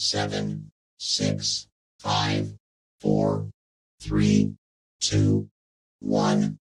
7, 6, 5, 4, 3, 2, 1.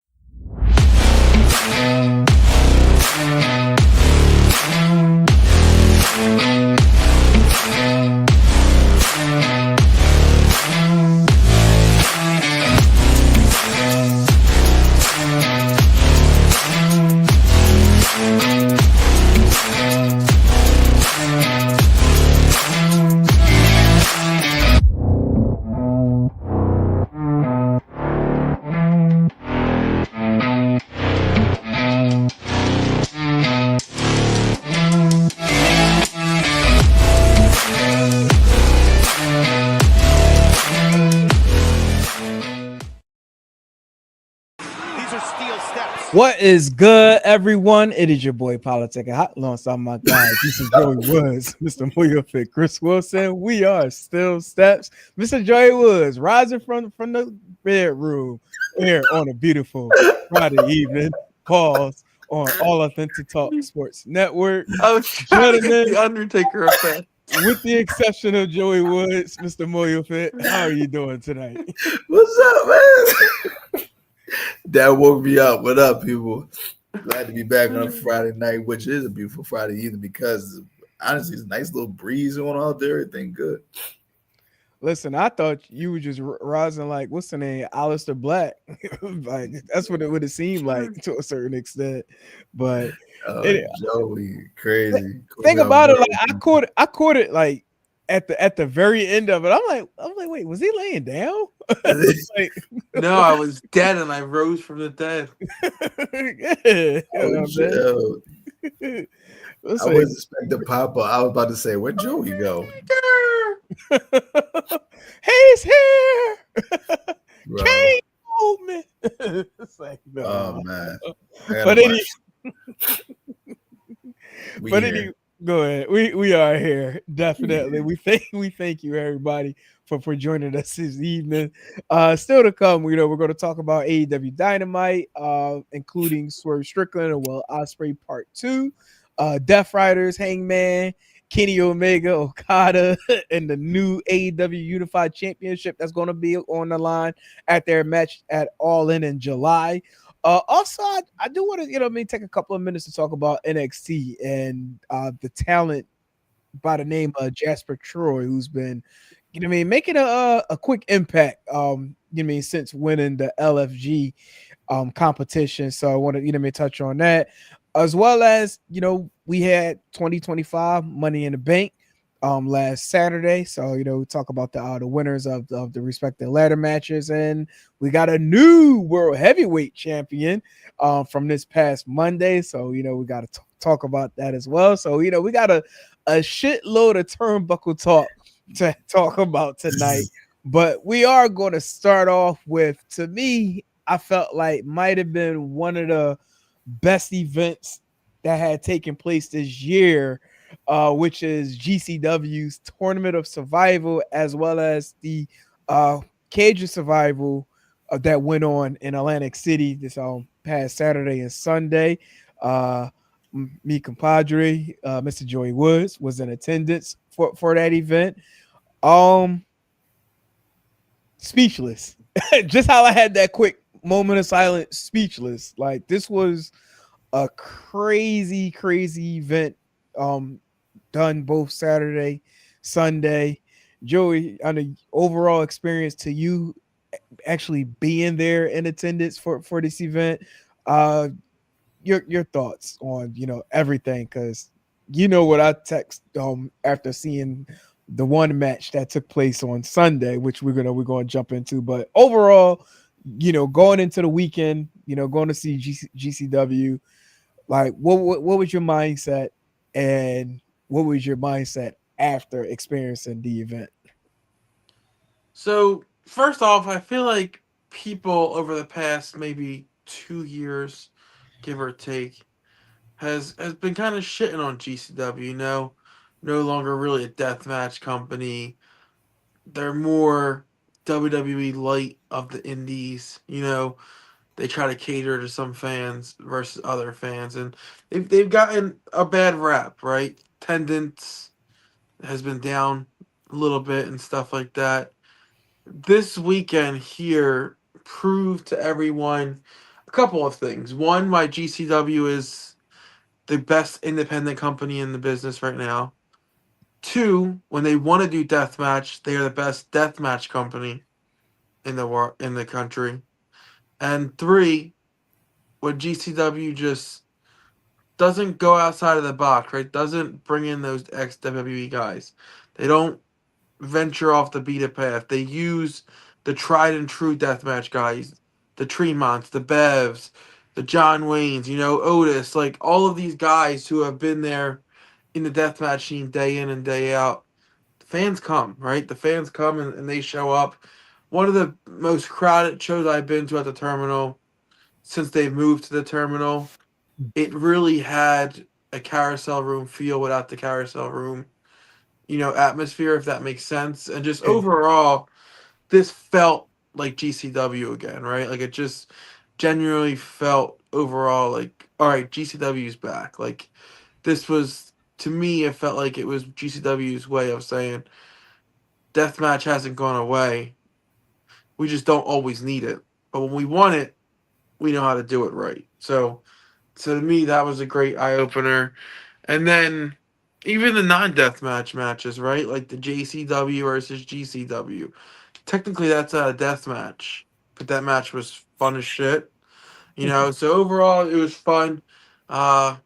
What is good, everyone? It is your boy Politic Hot alongside my guys. This is Joey Woods, Mr. Moyo Fit, Chris Wilson. We are still steps. Mr. Joey Woods rising from the bedroom here on a beautiful Friday evening. Pause on All Authentic Talk Sports Network. I was trying to get the Undertaker effect. With the exception of Joey Woods, Mr. Moyo Fit, how are you doing tonight? What's up, man? That woke me up. What up, people? Glad to be back on a Friday night, which is a beautiful Friday evening because honestly, it's a nice little breeze going out there. Everything good. Listen, I thought you were just rising like, what's the name? Alistair Black. Like, that's what it would have seemed like to a certain extent. But Joey, crazy. Think about it, like I caught it like at the very end of it. I'm like, wait, was he laying down? Like, no, I was dead and I rose from the dead. Yeah, I was expecting Papa. I was about to say, where'd Joey go? He's here. Can't hold me. It's like, no. Oh man. Go ahead. We are here. Definitely. We thank you everybody for joining us this evening. Still to come, we're going to talk about AEW Dynamite, including Swerve Strickland and Will Ospreay Part 2, Death Riders, Hangman, Kenny Omega, Okada, and the new AEW Unified Championship that's going to be on the line at their match at All In July. Also, I do want to, take a couple of minutes to talk about NXT and the talent by the name of Jasper Troy, who's been, making a quick impact, since winning the LFG competition. So I want to, touch on that, as well as, we had 2025 Money in the Bank last Saturday. So, we talk about the winners of the respective ladder matches, and we got a new world heavyweight champion from this past Monday. So, we got to talk about that as well. So, we got a shitload of turnbuckle talk to talk about tonight, but we are going to start off with, to me, I felt like might have been one of the best events that had taken place this year, which is GCW's Tournament of Survival, as well as the Cage of Survival that went on in Atlantic City this past Saturday and Sunday. Me compadre, Mr. Joey Woods, was in attendance for that event. Speechless. Just how I had that quick moment of silence, speechless. Like, this was a crazy event done both Saturday, Sunday. Joey, on the overall experience to you actually being there in attendance for this event, your thoughts on everything, because what I text after seeing the one match that took place on Sunday, which we're gonna jump into. But overall, going into the weekend, going to see GCW, like what was your mindset, and what was your mindset after experiencing the event? So first off, I feel like people over the past maybe 2 years, give or take, has been kind of shitting on GCW. No longer really a deathmatch company. They're more WWE light of the indies. They try to cater to some fans versus other fans, and they've gotten a bad rap, right? Attendance has been down a little bit and stuff like that. This weekend here proved to everyone a couple of things. One, why GCW is the best independent company in the business right now. Two, when they want to do deathmatch, they are the best deathmatch company in the country. And three, when GCW just doesn't go outside of the box, right? Doesn't bring in those ex WWE guys. They don't venture off the beaten path. They use the tried and true deathmatch guys, the Tremonts, the Bevs, the John Waynes, Otis, like all of these guys who have been there in the deathmatch scene day in and day out. The fans come, right? The fans come and they show up. One of the most crowded shows I've been to at the terminal since they've moved to the terminal. It really had a carousel room feel without the carousel room, atmosphere, if that makes sense. And just Yeah. overall, this felt like GCW again, right? Like it just genuinely felt overall like, all right, GCW's back. Like this was, to me, it felt like it was GCW's way of saying deathmatch hasn't gone away. We just don't always need it. But when we want it, we know how to do it right. So to me, that was a great eye opener. And then even the non-deathmatch matches, right? Like the JCW versus GCW. Technically, that's a death match, but that match was fun as shit. So overall, it was fun. Uh,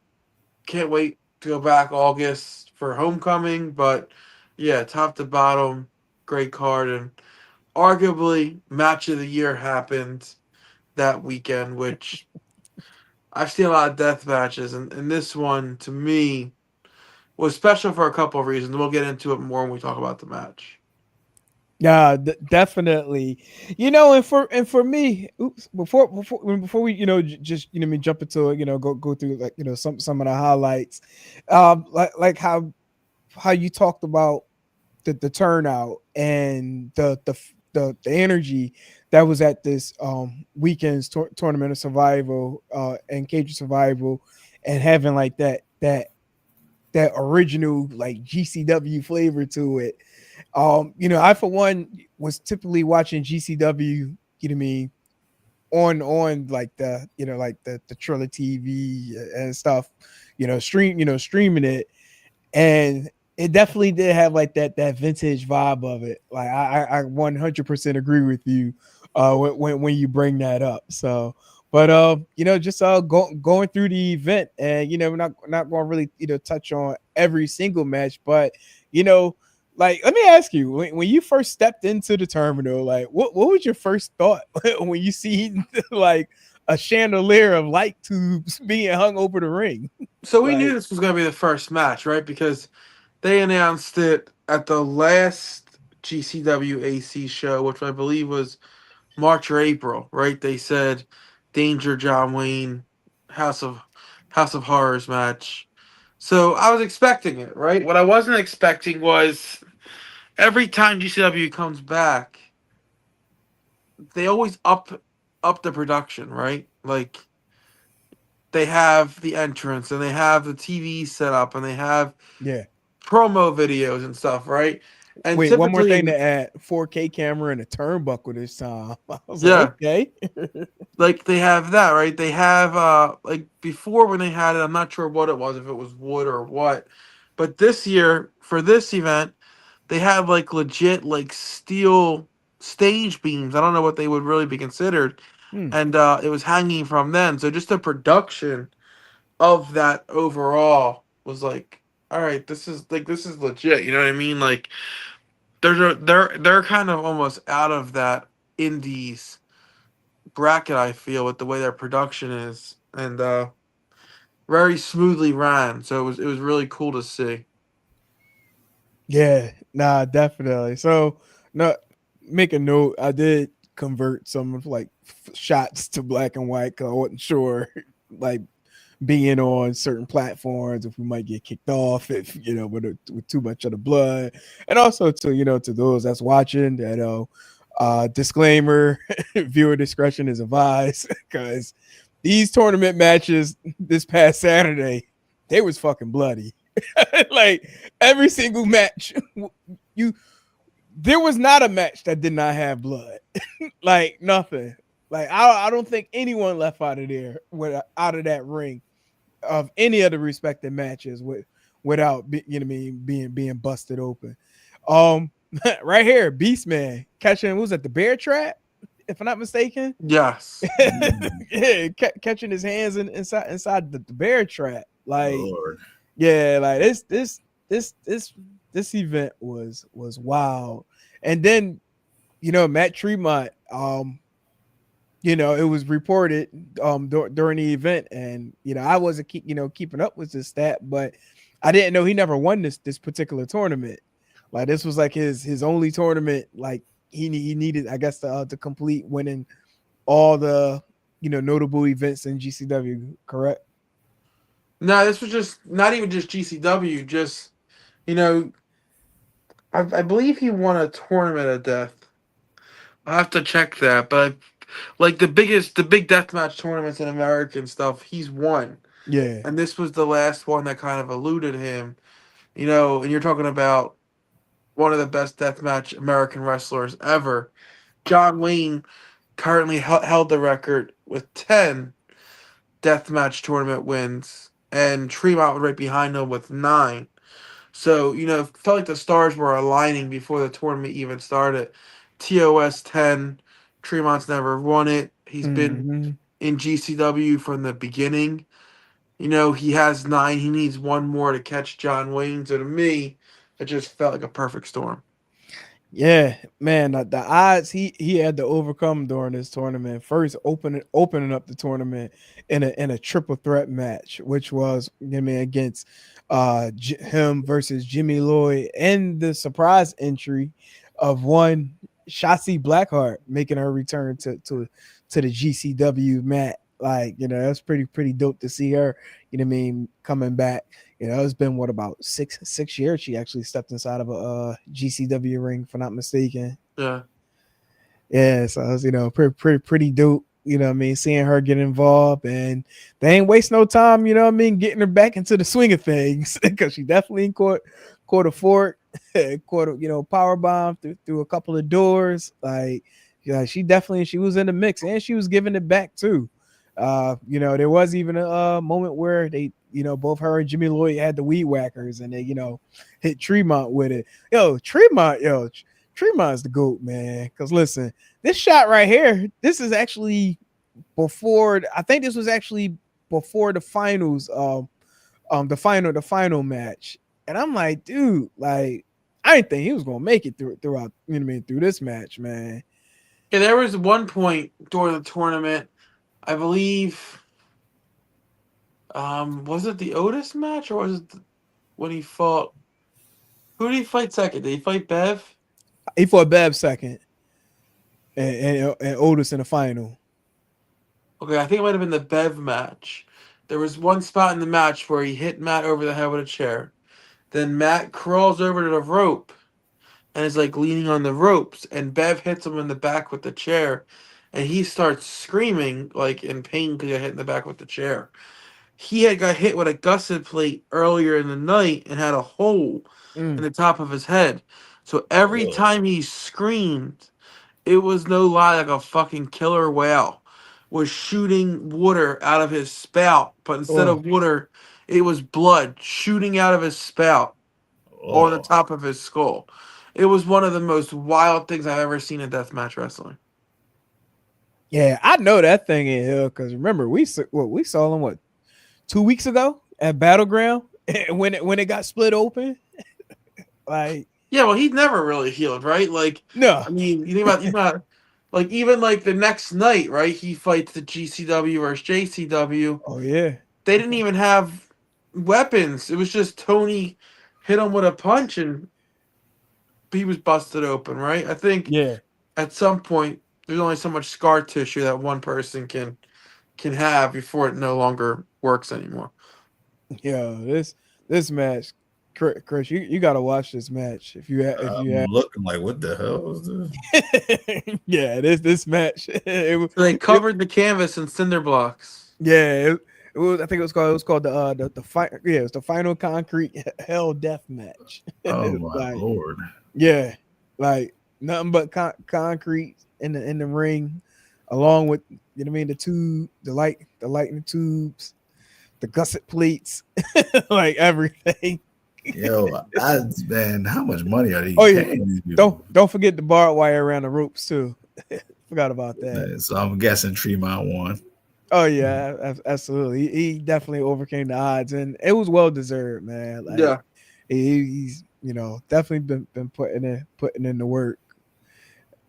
can't wait to go back August for Homecoming. But yeah, top to bottom, great card, and arguably match of the year happened that weekend, which I've seen a lot of death matches, and this one to me was special for a couple of reasons. We'll get into it more when we talk about the match. Yeah, definitely. And for me, before we just me jump into it, go through like some of the highlights, like how you talked about the turnout and the energy that was at this weekend's tournament of survival and cage of survival, and having like that original like GCW flavor to it. I for one was typically watching GCW, on like the Triller TV and stuff, streaming it, and it definitely did have like that vintage vibe of it. Like I 100% agree with you when you bring that up. So, but just going through the event, and we're not going to really touch on every single match, but like let me ask you, when you first stepped into the terminal, like what was your first thought when you see like a chandelier of light tubes being hung over the ring? So we knew Like, this was going to be the first match, right? Because they announced it at the last GCW AC show, which I believe was March or April, right? They said Danger John Wayne House of Horrors match. So I was expecting it, right? What I wasn't expecting was every time GCW comes back, they always up the production, right? Like they have the entrance and they have the TV set up and they have yeah. promo videos and stuff, right? And Wait, one more typically, thing to add: 4K camera and a turnbuckle this time. I was like, yeah, okay. like they have that, right? They have like before when they had it, I'm not sure what it was, if it was wood or what. But this year for this event, they have like legit like steel stage beams. I don't know what they would really be considered. Hmm. And it was hanging from them. So just the production of that overall was like, all right, this is legit. You know what I mean? Like they're kind of almost out of that indies bracket, I feel, with the way their production is, and very smoothly ran. So it was really cool to see. Yeah, nah, definitely. So, no, make a note. I did convert some of like shots to black and white because I wasn't sure, like being on certain platforms, if we might get kicked off, if with too much of the blood, and also to those that's watching, disclaimer: viewer discretion is advised, because these tournament matches this past Saturday, they was fucking bloody. Like every single match, you there was not a match that did not have blood. Like nothing. Like I don't think anyone left out of there out of that ring of any of the respective matches without being busted open. Right here, Beast Man catching, what was that, the bear trap, if I'm not mistaken? Yes. Yeah, catching his hands inside the bear trap. Like, Lord. yeah, like this event was wild. And then, Matt Tremont, it was reported during the event, and I wasn't keeping up with this stat, but I didn't know he never won this particular tournament. Like, this was like his only tournament. Like, he needed, I guess, to complete winning all the notable events in GCW. Correct? No, this was just not even just GCW. Just I believe he won a tournament of death. I have to check that, but like the big deathmatch tournaments in America and stuff, he's won. Yeah. And this was the last one that kind of eluded him. And you're talking about one of the best deathmatch American wrestlers ever. John Wayne currently held the record with 10 deathmatch tournament wins, and Tremont right behind him with 9. So, it felt like the stars were aligning before the tournament even started. TOS 10, Tremont's never won it. He's been in GCW from the beginning. He has 9. He needs one more to catch John Wayne. So to me, it just felt like a perfect storm. Yeah, man, the odds he had to overcome during this tournament. First, opening up the tournament in a triple threat match, which was against him versus Jimmy Lloyd, and the surprise entry of one Shotzi Blackheart making her return to the GCW mat. Like, that's pretty dope to see her, coming back. It's been about six years she actually stepped inside of a GCW ring, if I'm not mistaken. Yeah. Yeah, so it was, pretty dope, seeing her get involved, and they ain't waste no time, getting her back into the swing of things, because she definitely caught a fork, caught a power bomb through a couple of doors. Like, she was in the mix, and she was giving it back too. There was even a moment where they, both her and Jimmy Lloyd had the weed whackers, and they, hit Tremont with it. Tremont's the GOAT, man. Because listen, this shot right here, this is actually before. I think this was actually before the finals. The final match, and I'm like, dude, like, I didn't think he was gonna make it throughout. Through this match, man. Yeah, there was one point during the tournament, I believe. Was it the Otis match, or was it when he fought? Who did he fight second? Did he fight Bev? He fought Bev second, and Otis in the final. Okay, I think it might have been the Bev match. There was one spot in the match where he hit Matt over the head with a chair. Then Matt crawls over to the rope and is like leaning on the ropes, and Bev hits him in the back with the chair, and he starts screaming like in pain because he got hit in the back with the chair. He had got hit with a gusset plate earlier in the night and had a hole in the top of his head. So every time he screamed, it was no lie, like a fucking killer whale was shooting water out of his spout. But instead of water, it was blood shooting out of his spout on the top of his skull. It was one of the most wild things I've ever seen in deathmatch wrestling. Yeah, I know that thing in here because remember we saw him 2 weeks ago at Battleground when it got split open. Like, yeah, well, he's never really healed, right? Like, no, I mean, you think about like even like the next night, right? He fights the GCW versus JCW. Oh yeah, they didn't even have weapons. It was just Tony hit him with a punch and he was busted open, right? I think at some point there's only so much scar tissue that one person can have before it no longer works anymore. Yeah, this match, Chris, you got to watch this match if you I'm looking like, what the hell is this? Yeah, this match. So they covered the canvas in cinder blocks. Yeah, it was. I think it was called the fight. Yeah, it's the final concrete hell death match. Oh my lord! Yeah, like nothing but concrete in the ring, along with the tube, the lightning tubes, the gusset plates, like everything. Yo, man, how much money are they Oh yeah, paying these people? don't forget the barbed wire around the ropes too. Forgot about that. So I'm guessing Tremont won. Oh yeah, absolutely. He definitely overcame the odds, and it was well deserved, man. Like Yeah. he's definitely been putting in the work.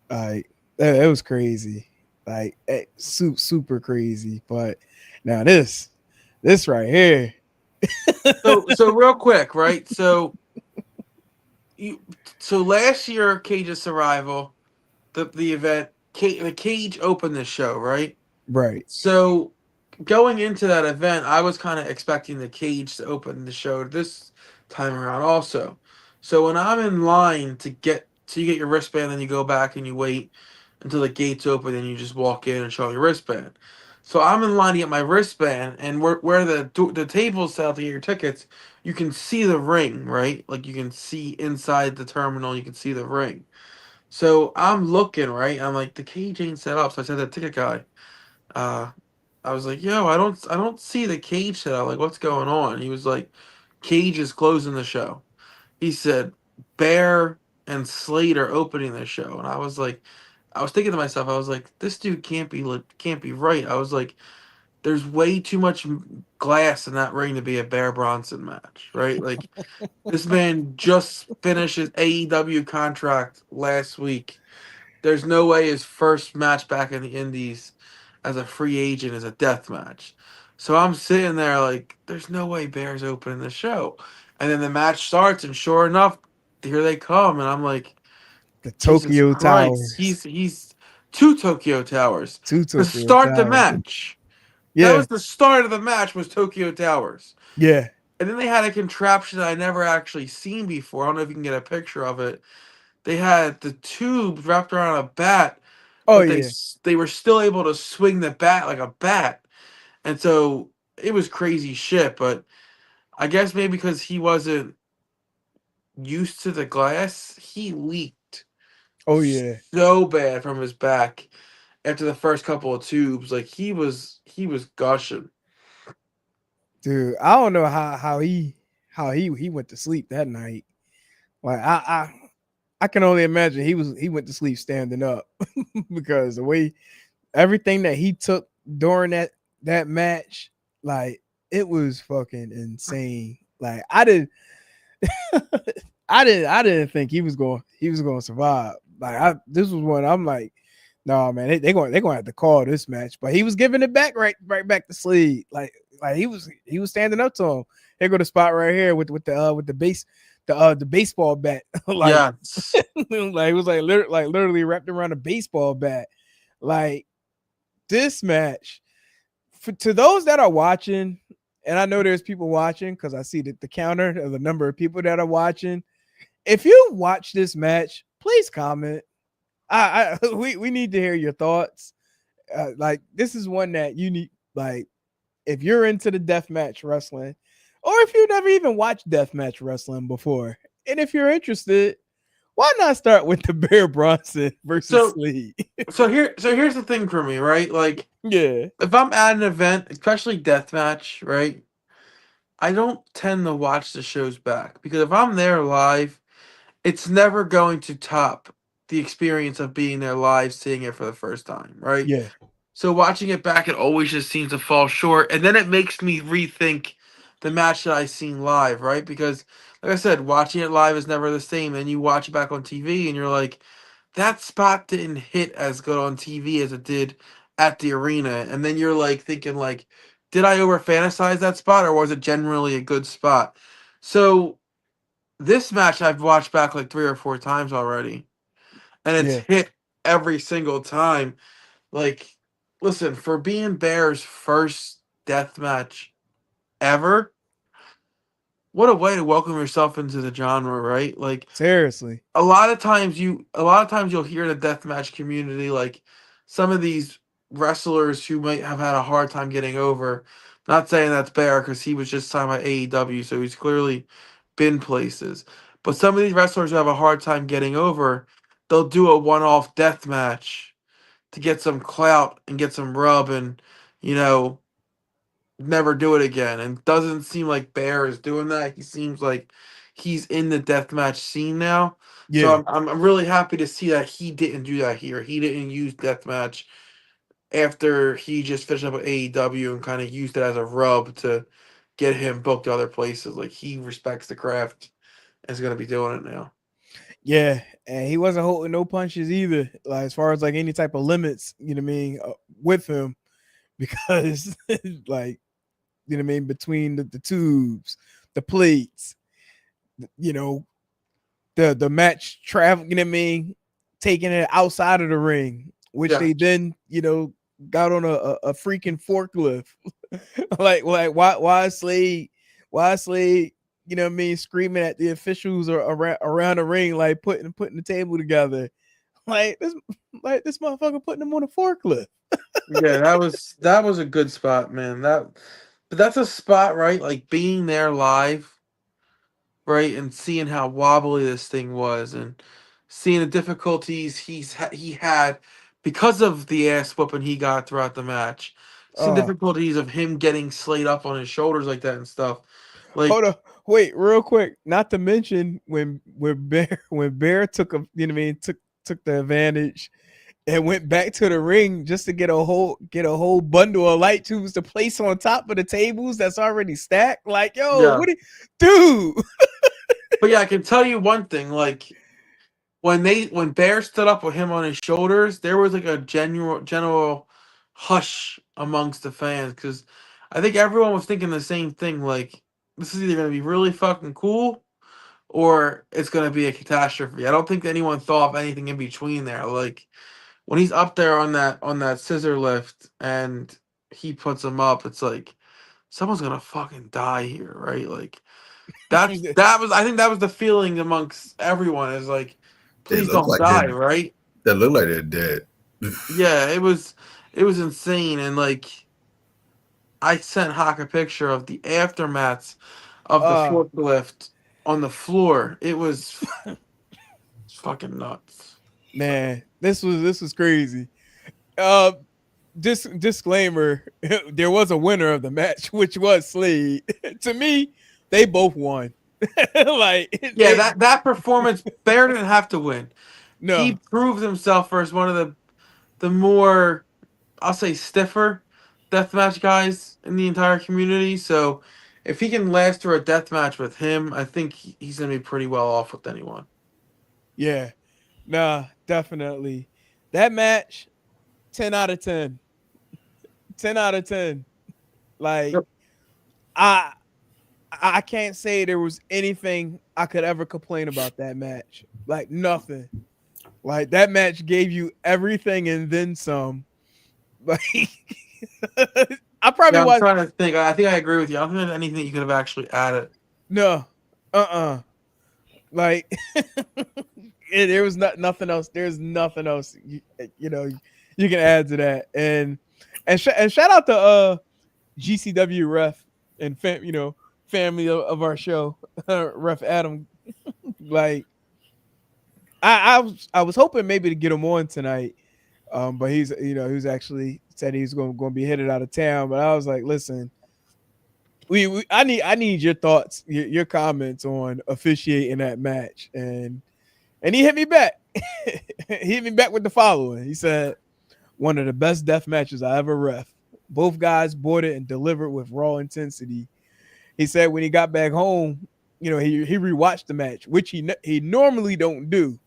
Like it was crazy, like super crazy. But now this right here, So real quick, right? You so last year, Cage's Survival, the event, the Cage opened the show, right? right? So going into that event, I was kind of expecting the Cage to open the show this time around also. So when I'm in line you get your wristband, and you go back and you wait until the gates open, and you just walk in and show your wristband. So I'm in line to get my wristband, and where the tables set out to get your tickets, you can see the ring, right? Like you can see inside the terminal, you can see the ring. So I'm looking, right? I'm like, the cage ain't set up. So I said to the ticket guy, uh, I was like, yo, I don't see the cage set up. Like, what's going on? He was like, Cage is closing the show. He said, Bear and Slade are opening the show. And I was thinking to myself, I was like, this dude can't be right. I was like, there's way too much glass in that ring to be a Bear Bronson match, right? Like, this man just finished his AEW contract last week. There's no way his first match back in the Indies as a free agent is a death match. So I'm sitting there like, there's no way Bear's opening the show. And then the match starts, and sure enough, here they come, and I'm like, The Jesus Tokyo Christ, Towers, he's two Tokyo Towers two to Tokyo start the Towers. match. That Yeah, was the start of the match, was Tokyo Towers. yeah. And then they had a contraption that I never actually seen before. I don't know if you can get a picture of it. They had the tube wrapped around a bat, Oh but yeah. they were still able to swing the bat like a bat, and so it was crazy shit. But I guess maybe because he wasn't used to the glass, he leaked Oh yeah. so bad from his back after the first couple of tubes. Like he was gushing. Dude, I don't know how he went to sleep that night. Like I can only imagine he went to sleep standing up because the way everything that he took during that match, like it was fucking insane. Like I didn't think he was going to survive. Like this was one I'm like, no man, they're going to have to call this match. But he was giving it back right back to Slade. Like he was standing up to him. Here go the spot right here with the base the baseball bat. Like Yes. like it was literally wrapped around a baseball bat. Like this match, to those that are watching, and I know there's people watching because I see the counter of the number of people that are watching. If you watch this match, please comment. We need to hear your thoughts. Like this is one that you need. Like if you're into the deathmatch wrestling, or if you've never even watched deathmatch wrestling before, and if you're interested, why not start with the Bear Bronson versus So Slade? here's the thing for me, right? Like, Yeah, if I'm at an event, especially deathmatch, right? I don't tend to watch the shows back because if I'm there live, it's never going to top the experience of being there live, seeing it for the first time, right? yeah, So watching it back, it always just seems to fall short, and then it makes me rethink the match that I seen live, right? Because, like I said, watching it live is never the same. And you watch it back on TV, and you're like, that spot didn't hit as good on TV as it did at the arena. And then you're like thinking, like, did I over fantasize that spot, or was it generally a good spot? So this match I've watched back like 3 or 4 times already, and it's yeah. hit every single time. Like, listen, for being Bear's first death match ever, what a way to welcome yourself into the genre, right? Like, Seriously. a lot of times you'll hear in the deathmatch community, like, some of these wrestlers who might have had a hard time getting over. Not saying that's Bear because he was just signed by AEW, so he's clearly been places. But some of these wrestlers who have a hard time getting over, they'll do a one-off death match to get some clout and get some rub and, you know, never do it again. And doesn't seem like Bear is doing that. He seems like he's in the deathmatch scene now. Yeah. So I'm really happy to see that he didn't do that here. He didn't use deathmatch after he just finished up with AEW and kind of used it as a rub to get him booked other places. Like, he respects the craft and is going to be doing it now. Yeah, and he wasn't holding no punches either. Like as far as like any type of limits, you know what I mean, with him, because like you know what I mean, between the tubes, the plates, you know, the match travel, you know what I mean, taking it outside of the ring, which Yeah. they then you know got on a freaking forklift. like why Slade, you know what I mean, screaming at the officials or around the ring, like putting the table together. Like this motherfucker putting them on a forklift. Yeah, that was a good spot, man. But that's a spot, right? Like being there live, right, and seeing how wobbly this thing was, and seeing the difficulties he had because of the ass whooping he got throughout the match. Seeing difficulties of him getting slayed up on his shoulders like that and stuff. Like, Hold on, wait, real quick. Not to mention when Bear took a you know what I mean took the advantage and went back to the ring just to get a whole bundle of light tubes to place on top of the tables that's already stacked. Like, yo, yeah. what dude? But yeah, I can tell you one thing, like when Bear stood up with him on his shoulders, there was like a general hush amongst the fans because I think everyone was thinking the same thing. Like, this is either gonna be really fucking cool or it's gonna be a catastrophe. I don't think anyone thought of anything in between there. Like, when he's up there on that scissor lift and he puts him up, it's like someone's gonna fucking die here, right? Like, I think that was the feeling amongst everyone is like, They please look don't like die, right? they look like they're dead. Yeah, it was insane, and like I sent Hawk a picture of the aftermaths of the forklift on the floor. It was fucking nuts. Man, this was crazy. Disclaimer: there was a winner of the match, which was Slade. To me, they both won. Like, Yeah, that performance, Bear didn't have to win. He no, proved himself as one of the more, I'll say, stiffer deathmatch guys in the entire community. So if he can last through a deathmatch with him, I think he's gonna be pretty well off with anyone. yeah, nah, definitely. That match, 10 out of 10. 10 out of 10. Like, Yep. I can't say there was anything I could ever complain about that match. Like, nothing. Like, that match gave you everything and then some. Like, I probably Yeah, I'm watched. trying to think. I think I agree with you. I don't think there's anything you could have actually added. No, like, there was nothing else. There's nothing else. You know, you can add to that. And shout out to GCW ref and family of our show, ref Adam. Like, I was hoping maybe to get him on tonight, but he was actually said he's going to be headed out of town. But I was like, listen, I need your thoughts, your comments on officiating that match, and he hit me back. He hit me back with the following. He said, one of the best death matches I ever ref. Both guys bought it and delivered with raw intensity. He said when he got back home, he rewatched the match, which he normally don't do.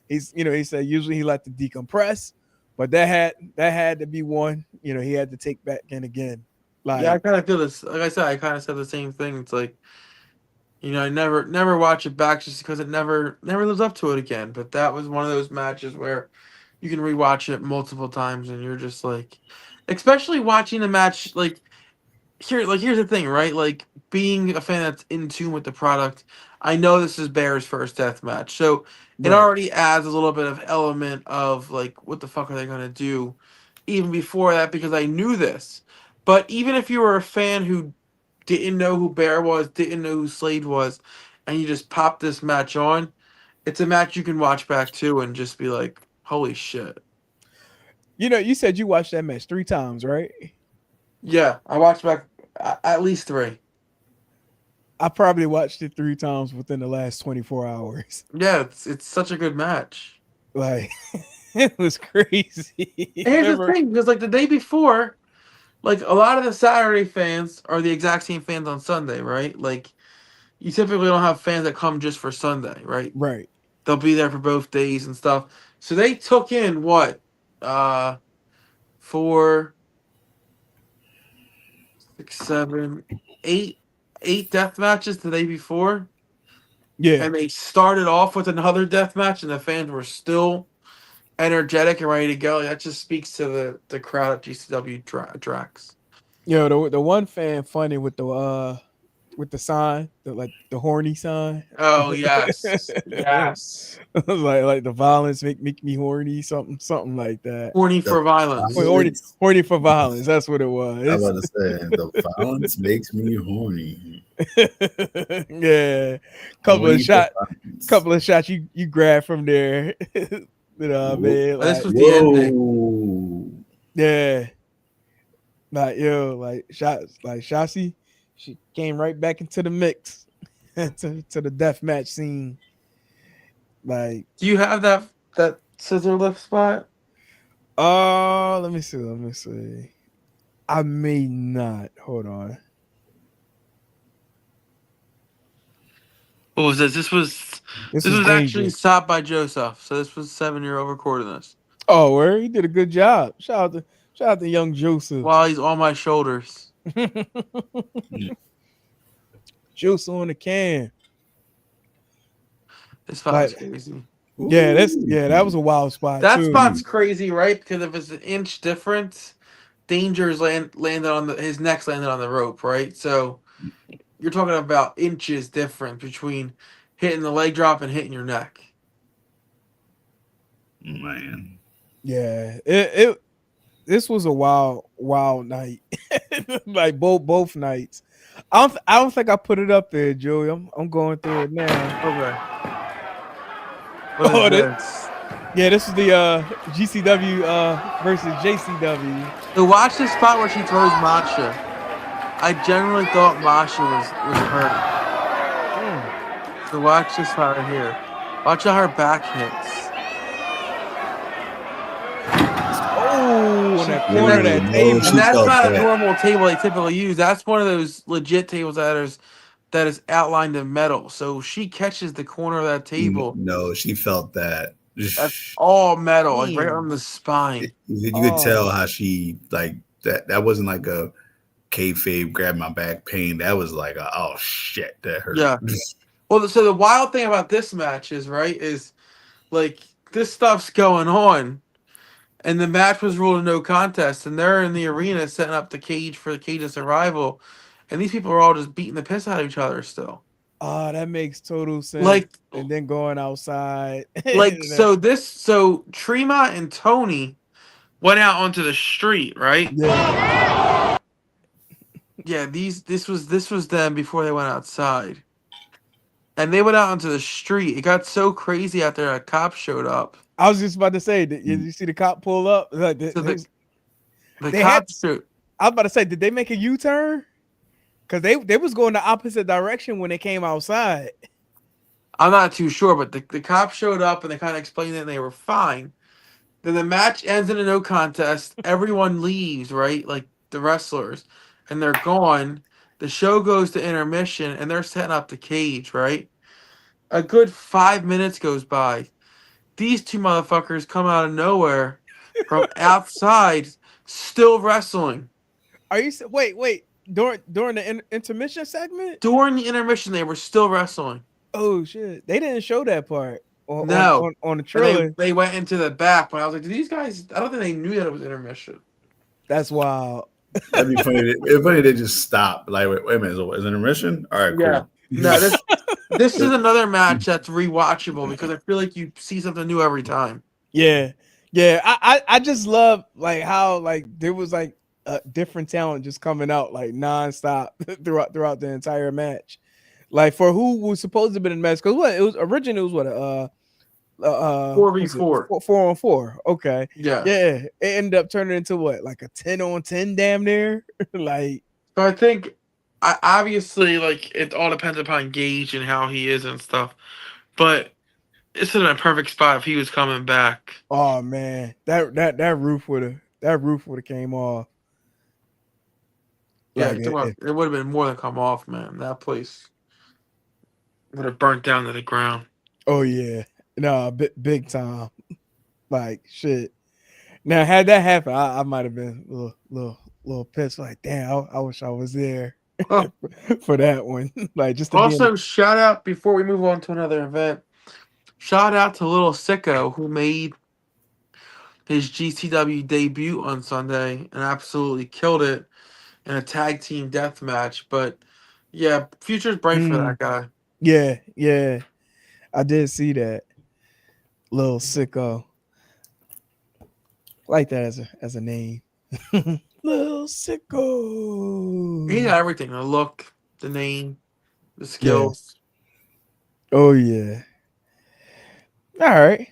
He said usually he liked to decompress, but that had to be one. He had to take back in again. Like, Yeah, I kind of feel this. Like I said, I kind of said the same thing. It's like, I never watch it back just because it never lives up to it again. But that was one of those matches where you can rewatch it multiple times and you're just like, especially watching the match here's the thing, right? Like, being a fan that's in tune with the product, I know this is Bear's first death match, so it right. already adds a little bit of element of like, what the fuck are they gonna do, even before that, because I knew this. But even if you were a fan who didn't know who Bear was, didn't know who Slade was, and you just popped this match on, it's a match you can watch back too and just be like, holy shit. You said you watched that match 3 times, right? Yeah, I watched back at least 3. I probably watched it 3 times within the last 24 hours. Yeah, it's such a good match. Like, it was crazy. And here's the thing, because like the day before, like a lot of the Saturday fans are the exact same fans on Sunday, right? Like you typically don't have fans that come just for Sunday, right? Right. They'll be there for both days and stuff. So they took in what? 4, 6, 7, 8 death matches the day before. Yeah. And they started off with another death match and the fans were still energetic and ready to go. That just speaks to the crowd at GCW Drax. The one fan funny with the sign, the horny sign. Oh yes. Yes. like the violence make me horny, something like that. Horny for violence. Horny for violence. That's what it was. I was about to say the violence makes me horny. Yeah, couple of shots you grab from there. You know what I mean? Like, this was the ending. Yeah. Like Shotzi, she came right back into the mix to the death match scene. Like, do you have that scissor lift spot? Let me see. I may not. Hold on. What was this? This was actually stopped by Joseph. So this was 7-year-old recording this. Oh, where he did a good job. Shout out to young Joseph. While he's on my shoulders. Joseph on the can. This spot was crazy. Yeah, that was a wild spot. That spot's crazy, right? Because if it's an inch difference, Danger's landed on his neck's landed on the rope, right? So you're talking about inches difference between hitting the leg drop and hitting your neck. Man. Yeah, this was a wild night. Like both nights. I don't think I put it up there, Joey. I'm going through it now. Okay. What is this? Yeah, this is the GCW versus JCW. So watch the spot where she throws Masha. I generally thought Masha was hurt. So watch this spot right here. Watch how her back hits. Oh, on that corner of that table. And that's not a normal table they typically use. That's one of those legit tables that is outlined in metal. So she catches the corner of that table. No, she felt that. That's all metal, like right on the spine. You could tell how she like that. That wasn't like a kayfabe grab my back pain. That was like oh shit, that hurt. Yeah. Well, so the wild thing about this match is like this stuff's going on, and the match was ruled a no contest, and they're in the arena setting up the cage for the Cage of Survival, and these people are all just beating the piss out of each other still. Oh, that makes total sense. Like, and then going outside. Like, so Tremont and Tony went out onto the street, right? Yeah. Yeah, this was them before they went outside. And they went out onto the street. It got so crazy out there, a cop showed up. I was just about to say, did you see the cop pull up? Like, The I cops. was about to say, did they make a U-turn? Because they was going the opposite direction when they came outside. I'm not too sure, but the cops showed up and they kind of explained it and they were fine. Then the match ends in a no contest. Everyone leaves, right? Like the wrestlers. And they're gone. The show goes to intermission and they're setting up the cage, right? A good 5 minutes goes by. These two motherfuckers come out of nowhere from outside, still wrestling. Are you wait during the intermission segment? During the intermission, they were still wrestling. Oh shit! They didn't show that part. On the trailer. They went into the back, but I was like, "Do these guys?" I don't think they knew that it was intermission. That's wild. That'd be funny. It'd funny they just stop. Like, wait a minute, is it intermission? All right, cool. Yeah. No, this is another match that's rewatchable because I feel like you see something new every time. Yeah. I just love like how like there was like a different talent just coming out like nonstop throughout the entire match. Like for who was supposed to have been in the match? Because what it was originally, it was what 4v4. 4 on 4. Okay, Yeah. yeah, it ended up turning into what, like a 10-on-10, damn near. Like, So I think, obviously, like it all depends upon Gage and how he is and stuff. But it's in a perfect spot if he was coming back. oh man, that roof would have came off. Yeah, Like it would have been more than come off, man. That place would have burnt down to the ground. oh yeah, no, big time. Like shit. Now had that happened, I might have been a little pissed. Like, damn, I wish I was there Oh, for that one. Like just to be in. also, shout out before we move on to another event. Shout out to Little Sicko who made his GCW debut on Sunday and absolutely killed it in a tag team death match. But yeah, future's bright for that guy. Yeah, I did see that. Little Sicko. Like that as a name. Little Sicko. He got everything: the look, the name, the Yeah. skills. Oh yeah. All right.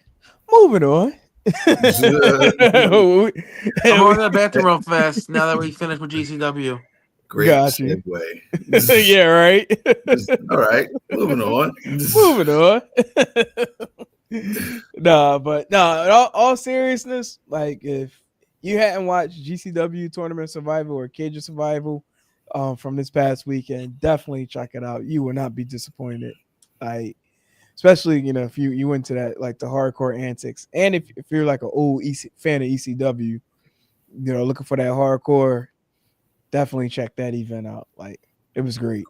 Moving on. I'm going to the bathroom real fast now that we finished with GCW. Great Got you. segue. Yeah, right. All right, moving on. Moving on. But in all seriousness, like if you hadn't watched GCW Tournament Survival or Cage of Survival from this past weekend, definitely check it out. You will not be disappointed. Like, especially if you into that, like the hardcore antics, and if you're like an old fan of ECW, looking for that hardcore, definitely check that event out. Like, it was great.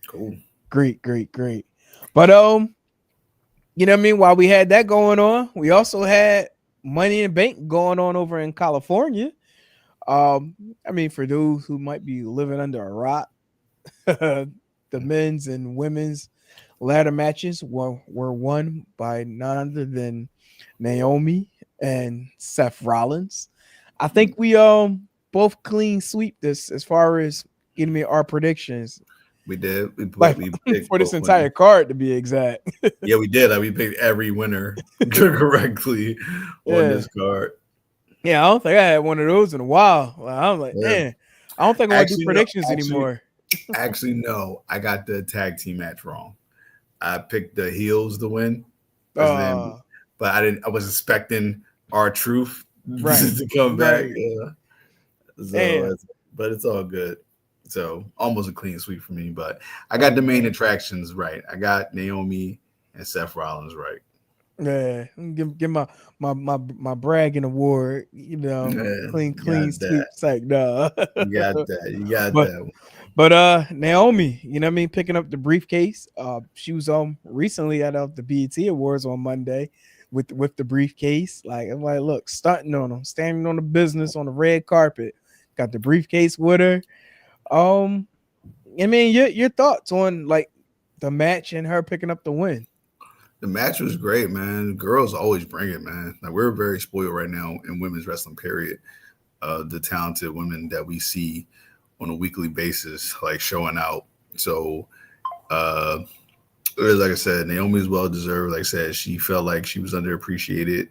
Cool. Great. But you know what I mean? While we had that going on, we also had Money in the Bank going on over in California. I mean, for those who might be living under a rock, the men's and women's ladder matches were won by none other than Naomi and Seth Rollins. I think we both clean sweep this as far as our predictions. We did. We picked for this entire card, to be exact. Yeah, we did. Like, we picked every winner correctly on this card. Yeah, I don't think I had one of those in a while. I'm like, man, I don't think I want to do predictions anymore. Actually, no, I got the tag team match wrong. I picked the heels to win, but I was expecting R-Truth to come back. Yeah. So, but it's all good. So almost a clean sweep for me, but I got the main attractions right. I got Naomi and Seth Rollins right. Yeah, give my bragging award. Clean sweep. It's like, no. You got that. But Naomi, picking up the briefcase. She was recently at the BET Awards on Monday with the briefcase. Like, I'm like, look, stunting on them, standing on the business on the red carpet. Got the briefcase with her. I mean, your thoughts on like the match and her picking up the win? The match was great, man. Girls always bring it, man. Like, we're very spoiled right now in women's wrestling, period. The talented women that we see on a weekly basis, like, showing out. So, like I said, Naomi's well deserved. Like I said, she felt like she was underappreciated.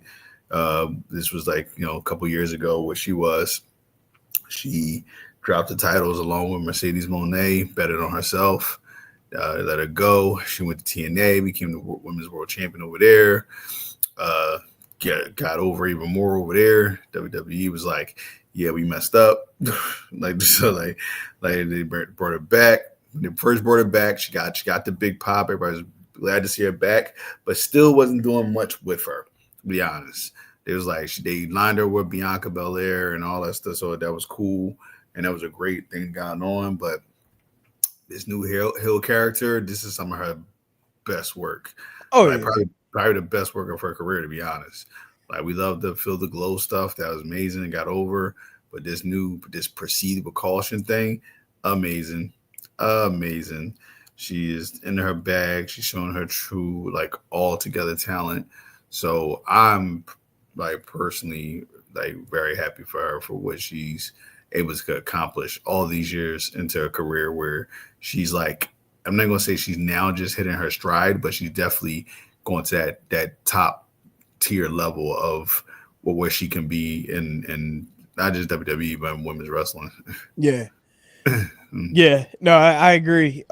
This was like, a couple years ago what she was. She dropped the titles along with Mercedes Moné, betted on herself, let her go. She went to TNA, became the women's world champion over there, got over even more over there. WWE was like, yeah, we messed up. Like they brought her back. When they first brought her back, she got the big pop. Everybody was glad to see her back, but still wasn't doing much with her, to be honest. It was like they lined her with Bianca Belair and all that stuff, so that was cool. And that was a great thing going on. But this new Hill character, this is some of her best work. Oh, like, probably the best work of her career, to be honest. Like, we love the Feel the Glow stuff. That was amazing and got over. But this proceed with caution thing, amazing. She is in her bag. She's showing her true, like, all-together talent. So I'm, like, personally, like, very happy for her for what she's able to accomplish all these years into her career, where she's like I'm not gonna say she's now just hitting her stride, but she's definitely going to that top tier level of where she can be in not just WWE but in women's wrestling. Yeah. Yeah. No, I agree.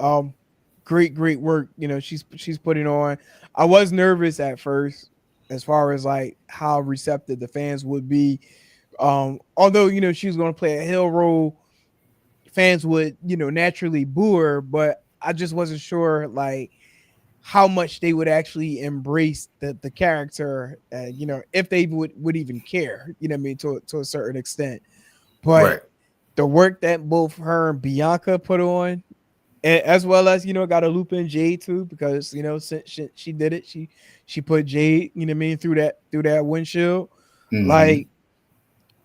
Great work. She's putting on. I was nervous at first as far as like how receptive the fans would be. Although she was going to play a heel role, fans would naturally boo her, but I just wasn't sure like how much they would actually embrace the character, if they would even care, what I mean, to a certain extent. But Right. the work that both her and Bianca put on, as well as got to loop in Jade too, because since she did it, she put Jade, what I mean, through that windshield. Like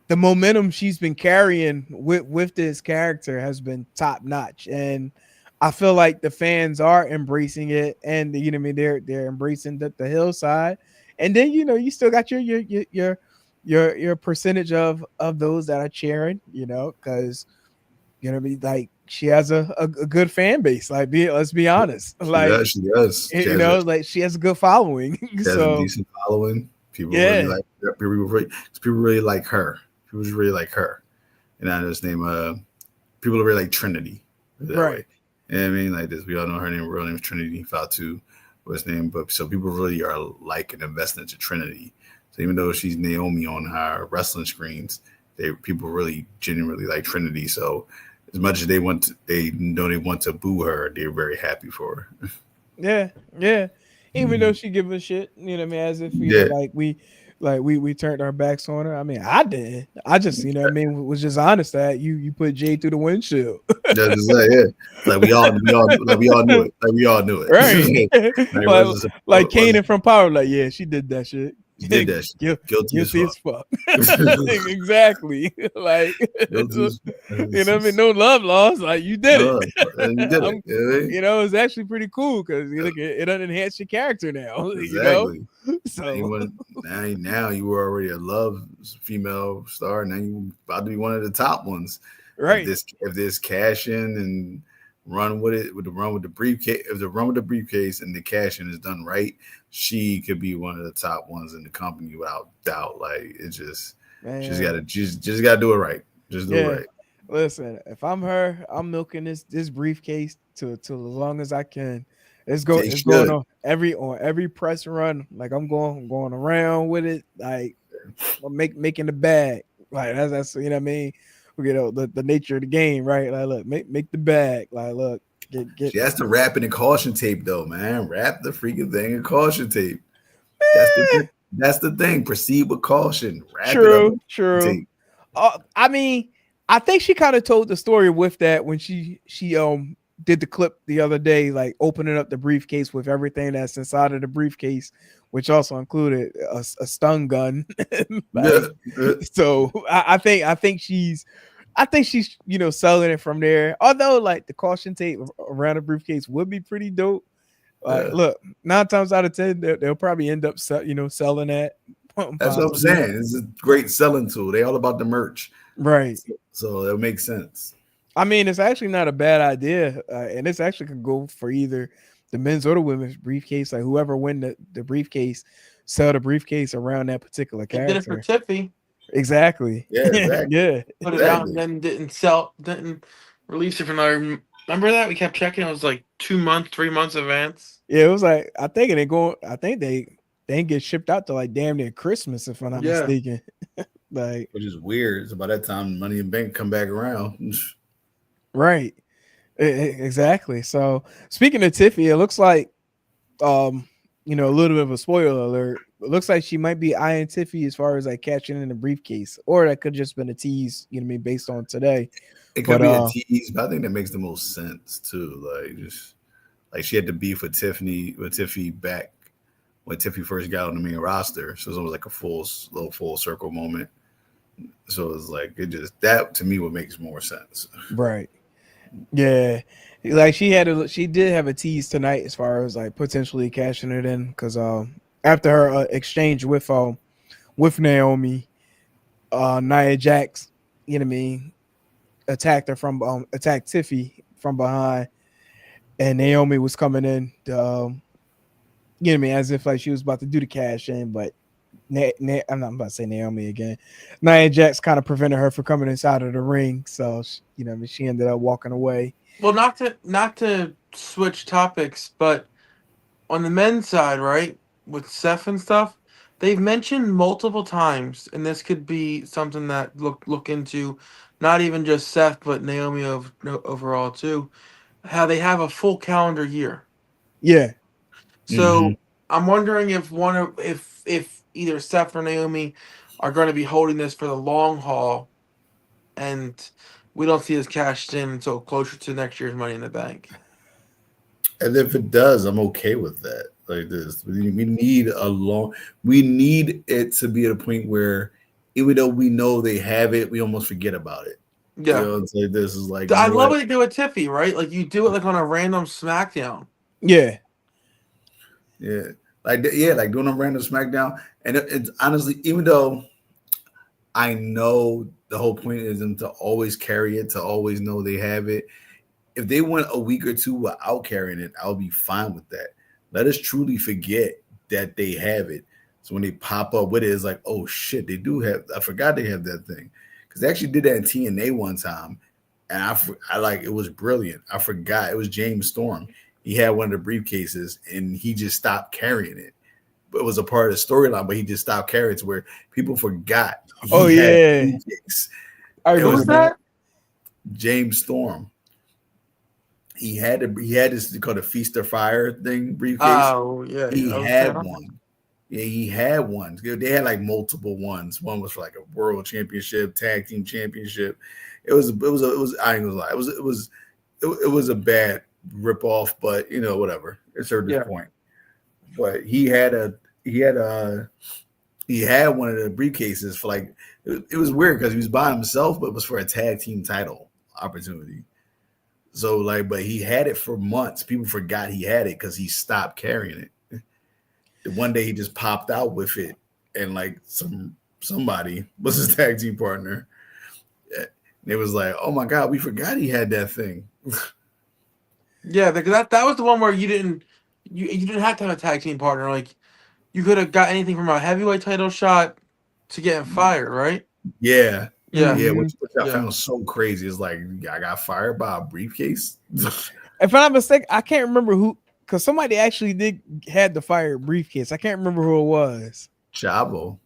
the momentum she's been carrying with this character has been top notch, and I feel like the fans are embracing it, and what I mean, they're embracing the hillside, and then you still got your percentage of those that are cheering, because like she has a good fan base. Like, let's be honest, like She does. like she has a good following. She has So a decent following. People yeah, really like her. People really like her. People really like her. And I just name people really like Trinity. That right. way. And I mean, like this, we all know her real name is Trinity Fatu, what's name, but so people really are like and invested into Trinity. So even though she's Naomi on her wrestling screens, people really genuinely like Trinity. So as much as they want to boo her, they're very happy for her. Yeah. Even though she give a shit, what I mean, as if like we turned our backs on her. I mean, I did. I just, what I mean, was just honest that you put Jay through the windshield. That's just like, yeah. Like we all knew it. Like we all knew it. Right. like Kanan from Power, like, yeah, she did that shit. She did that shit. Guilty as fuck. Exactly. Like, what I mean, no love lost. Like, you did it. You did it. It's actually pretty cool because it doesn't enhance your character now. Exactly. So now you were already a love female star. Now you about to be one of the top ones. Right. If this cash in and run with it, with the briefcase, if the run with the briefcase and the cash in is done right, she could be one of the top ones in the company without doubt. Like, it's just, she's got to do it right. Just do it right. Listen, if I'm her, I'm milking this briefcase to as long as I can. It's going on every press run. Like, I'm going around with it. Like, I'm making the bag. Like, that's what I mean. The nature of the game, right? Like, look, make the bag. Like, look, get. She has to wrap it in caution tape, though, man. Wrap the freaking thing in caution tape. That's the thing. Proceed with caution. Wrap it up. True. I mean, I think she kind of told the story with that when she did the clip the other day, like opening up the briefcase with everything that's inside of the briefcase, which also included a stun gun. So I think she's selling it from there. Although, like, the caution tape around the briefcase would be pretty dope. Like, look, 9 times out of 10, they'll probably end up selling that. That's what I'm saying. It's a great selling tool. They all about the merch, right? So it makes sense. I mean, it's actually not a bad idea, and this actually could go for either the men's or the women's briefcase. Like, whoever win the briefcase, sell the briefcase around that particular character. Did it for Tiffy. Exactly. Yeah, exactly. Yeah. Put it out and then didn't release it for another. Remember that? We kept checking. It was like 2 months, 3 months advance. Yeah, it was like, I think they didn't get shipped out to like damn near Christmas, if I'm not mistaken. Like, which is weird. So by that time, Money in Bank come back around. Right. Exactly. So speaking of Tiffy, it looks like a little bit of a spoiler alert. It looks like she might be eyeing Tiffy as far as like catching in the briefcase, or that could just been a tease, based on today. It could be a tease, but I think that makes the most sense too. Like, just like she had the beef with Tiffy back when Tiffy first got on the main roster. So it was almost like a little full circle moment. So it's like, that to me what makes more sense. Right. Yeah. Like, she did have a tease tonight as far as like potentially cashing it in, because after her exchange with Naomi, Nia Jax, attacked Tiffy from behind, and Naomi was coming in, you know what I mean, as if like she was about to do the cash in, but I'm not about to say Naomi again. Nia Jax kind of prevented her from coming inside of the ring, so you know, what I mean, she ended up walking away. Well, not to switch topics, but on the men's side, right, with Seth and stuff, they've mentioned multiple times, and this could be something that look into, not even just Seth, but Naomi overall too, how they have a full calendar year. Yeah, So I'm wondering if one of if either Seth or Naomi are going to be holding this for the long haul, and we don't see this cashed in until closer to next year's Money in the Bank. And if it does, I'm okay with that. Like this, we need a long. We need it to be at a point where, even though we know they have it, we almost forget about it. You Yeah, know, it's like this is like, you I know love what? what they do with Tiffy, right? Like you do it like on a random SmackDown. yeah. Yeah, like doing a random SmackDown, and it's honestly, even though I know the whole point is them to always carry it, to always know they have it. If they went a week or two without carrying it, I'll be fine with that. Let us truly forget that they have it. So when they pop up with it, it's like, oh shit, they do have. I forgot they have that thing because they actually did that in TNA one time, and I like it was brilliant. I forgot it was James Storm. He had one of the briefcases, and he just stopped carrying it. But it was a part of the storyline, but he just stopped carrying it to where people forgot Oh he had a yeah, briefcase. I It Who remember was was that. that? James Storm. He had this called a Feast or Fire thing briefcase. Oh yeah, He I was had saying. one. Yeah, he had one. They had like multiple ones. One was for like a world championship, tag team championship. I ain't gonna lie. It was a bad rip off, but you know, whatever. It served its Yeah, point. But he had one of the briefcases for like it was weird because he was by himself, but it was for a tag team title opportunity. So like, but he had it for months. People forgot he had it because he stopped carrying it. One day he just popped out with it, and like somebody was his tag team partner. And it was like, oh my god, we forgot he had that thing. yeah. That was the one where you didn't have to have a tag team partner. Like you could have got anything from a heavyweight title shot to getting fired, right? Yeah, Yeah, yeah, Hmm. which I yeah. found so crazy. It's like I got fired by a briefcase. If I'm not mistaken, I can't remember who, because somebody actually did had the fire briefcase. I can't remember who it was. Chavo.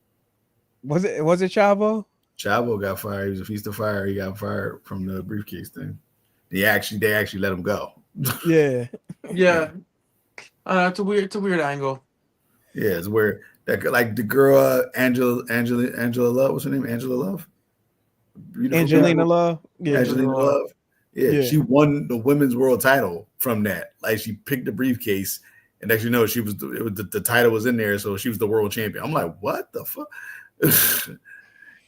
Was it Chavo? Chavo got fired. He was a feast of fire. He got fired from the briefcase thing. They actually let him go. Yeah, Yeah, it's a weird angle. Yeah, it's where that like the girl Angela Love. What's her name? Angela Love. Beautiful Yeah, Angelina people. Love. Yeah, Angela Angelina Love. Love. Yeah, yeah. she won the women's world title from that. Like she picked the briefcase, and actually, no, the title was in there, so she was the world champion. I'm like, what the fuck?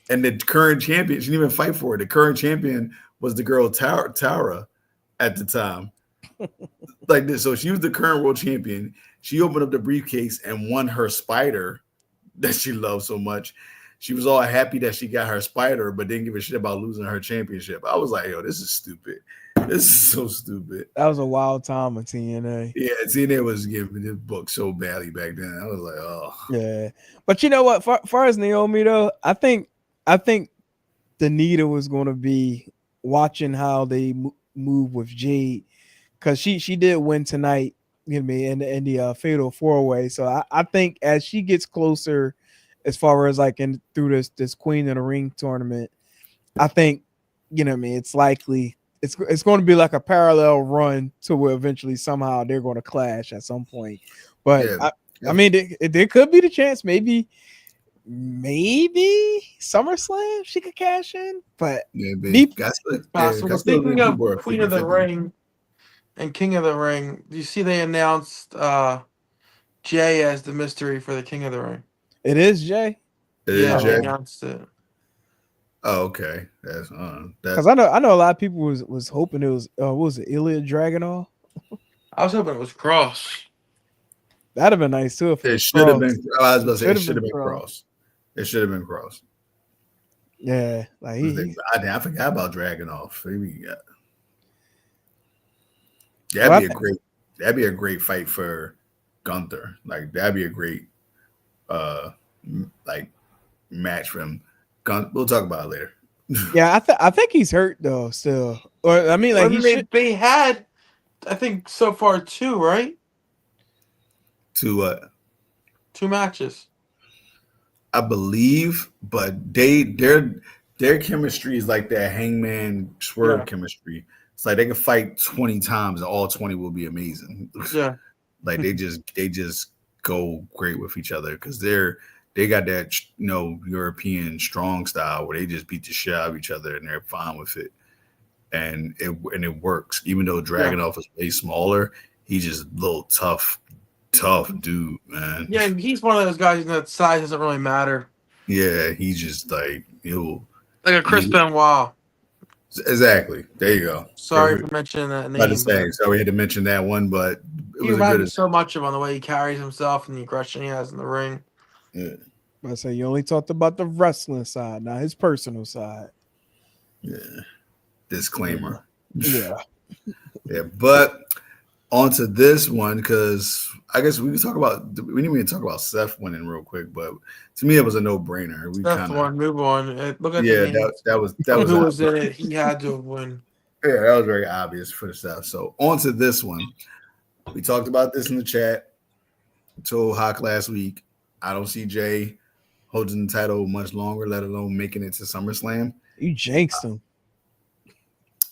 And the current champion, she didn't even fight for it. The current champion was the girl Tara at the time. Like this, so she was the current world champion. She opened up the briefcase and won her spider that she loved so much. She was all happy that she got her spider, but didn't give a shit about losing her championship. I was like, yo, this is stupid. This is so stupid. That was a wild time of TNA. Yeah, TNA was giving this book so badly back then. I was like, oh. Yeah, but you know what? Far as Naomi though, I think the needle was going to be watching how they move with Jade, because she did win tonight. You know what I mean, in the fatal 4-way. So I think as she gets closer, as far as like in through this Queen of the Ring tournament, I think, you know what I mean, it's likely it's going to be like a parallel run to where eventually somehow they're going to clash at some point. But Yeah. I mean, there could be the chance maybe SummerSlam she could cash in, but Yeah, me big. Got It's yeah, possible. got still Speaking of people are Queen of the 50-50. Ring and King of the Ring, do you see they announced Jay as the mystery for the King of the Ring? it is Jay, It Yeah, is they Jay. oh, announced it. Oh, okay. That's because I know a lot of people was hoping it was what was it, Ilya Dragunov? I was hoping it was Cross. That'd have been nice too if it it was should have Cross. been. I was about It to say should it have should been have been Cross. Cross. It should have been Cross. Yeah, like he I forgot about Dragonoff. Maybe, That'd be a great fight for Gunther. Like that'd be a great like match for him. We'll talk about it later. Yeah, I think he's hurt though. Still, or I mean, like he should. They had, I think so far 2, right? To what? 2 matches. I believe, but their chemistry is like that Hangman Swerve chemistry. It's like they can fight 20 times and all 20 will be amazing. Yeah. Like they just go great with each other because they got that European strong style where they just beat the shit out of each other and they're fine with it. And it works. Even though Dragunov is way smaller, he's just a little tough dude, man. Yeah, he's one of those guys that size doesn't really matter. Yeah, he's just like like a Chris Benoit. Exactly. There you go. Sorry for mentioning that name. So we had to mention that one, but it was good. So much of on the way he carries himself and the aggression he has in the ring. Yeah. I say you only talked about the wrestling side, not his personal side. Yeah. Disclaimer. Yeah. Yeah, but onto this one because I guess we didn't even talk about Seth winning real quick, but to me it was a no-brainer. Seth won, move on. Look at that was who was in it. He had to win. Yeah, that was very obvious for Seth. So onto this one. We talked about this in the chat. I told Hawk last week. I don't see Jay holding the title much longer, let alone making it to SummerSlam. You jinxed him.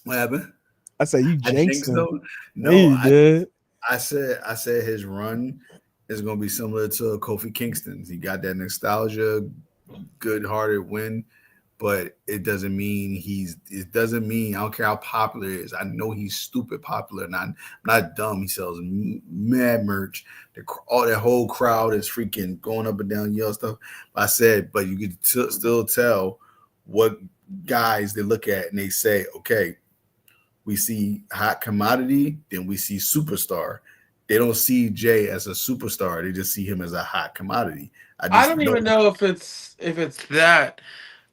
What happened? I said you jinxed him. No, you did. I said his run is going to be similar to Kofi Kingston's. He got that nostalgia, good-hearted win, but it doesn't mean I don't care how popular it is. I know he's stupid popular, not dumb. He sells mad merch. All that whole crowd is freaking going up and down, yelling stuff. But you can still tell what guys they look at and they say, okay, we see hot commodity, then we see superstar. They don't see Jay as a superstar. They just see him as a hot commodity. I don't even know if it's that.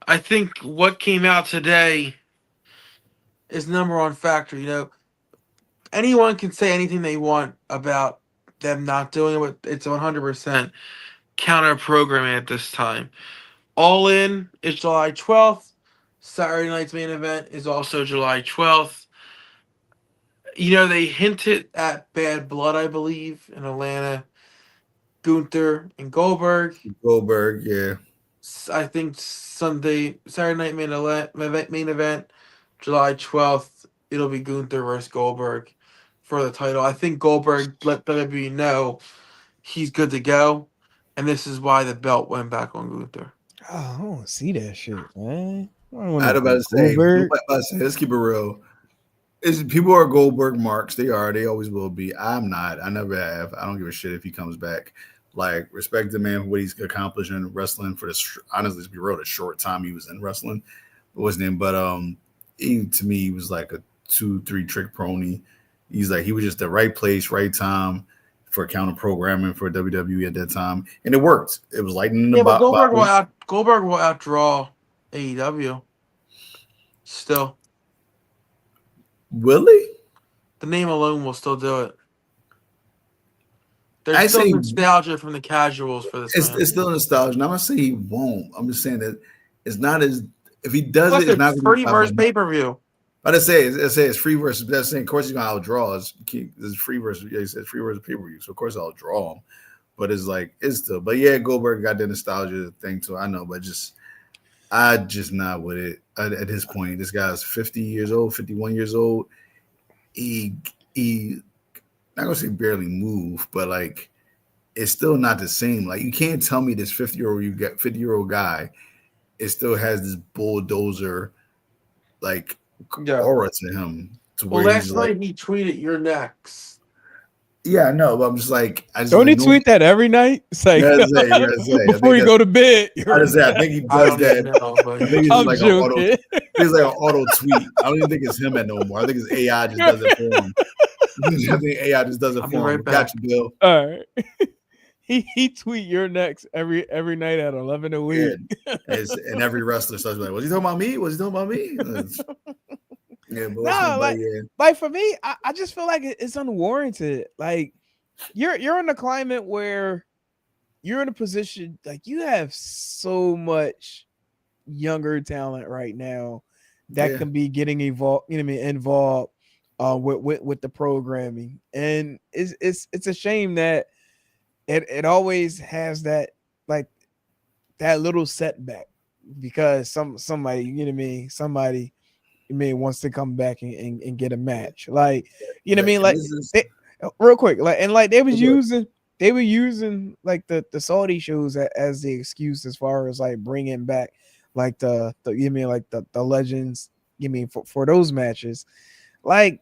I think what came out today is number one factor. Anyone can say anything they want about them not doing it, but it's 100% counter programming at this time. All In is July 12th. Saturday night's main event is also July 12th. They hinted at Bad Blood, I believe, in Atlanta. Gunther and Goldberg. Yeah. I think Saturday night main event, July 12th, it'll be Gunther versus Goldberg for the title. I think Goldberg let WWE know he's good to go, and this is why the belt went back on Gunther. Oh, I don't want to see that shit, man. I was about to say, let's keep it real. People are Goldberg marks. They are. They always will be. I'm not. I never have. I don't give a shit if he comes back. Like, respect the man for what he's accomplished in wrestling for this. Honestly, to be real, the short time he was in wrestling. What's his name? But to me, he was like a 2-3 trick pony. He was just the right place, right time for counter programming for WWE at that time, and it worked. It was lightning in the but Goldberg will outdraw AEW. Still. Will he? The name alone will still do it. There's still nostalgia from the casuals for this. It's still nostalgia. And I'm not saying he won't. I'm just saying that it's not as if he does it. It's not free versus pay-per-view. But I say it's free versus. That's saying, of course, he's gonna outdraw us. It's free versus. Yeah, he said free versus pay-per-view. So of course I'll draw him. But it's still. But yeah, Goldberg got the nostalgia thing too. I know, but I just not with it at this point. This guy's 50 years old, 51 years old. He not gonna say barely move, but it's still not the same. Like, you can't tell me this 50-year-old guy, it still has this bulldozer aura to him. Last night he tweeted, "You're next." Yeah, I know, but I'm just don't he tweet that every night? It's like before you go to bed. I think he does that. I'm joking. He's like an auto tweet. I don't even think it's him no more. I think it's AI just does it for him. I think AI just does it for him. Right back. Got you, Bill. All right. He tweet "You're next" every night at 11 a week. And every wrestler starts like, "Was he talking about me? Was he talking about me?" Yeah, but No, but yeah, like for me, I just feel like it's unwarranted. Like you're in a climate where you're in a position like you have so much younger talent right now that yeah, can be getting involved, you know what I mean, involved with the programming. And it's a shame that it always has that like that little setback because somebody, you know what I mean, somebody you mean wants to come back and get a yeah, match. Like, you know what I yeah. mean? And Like this is they, real quick, like and like look, they were using like the Saudi shows as the excuse as far as like bringing back like the you mean like the legends you mean for those matches. Like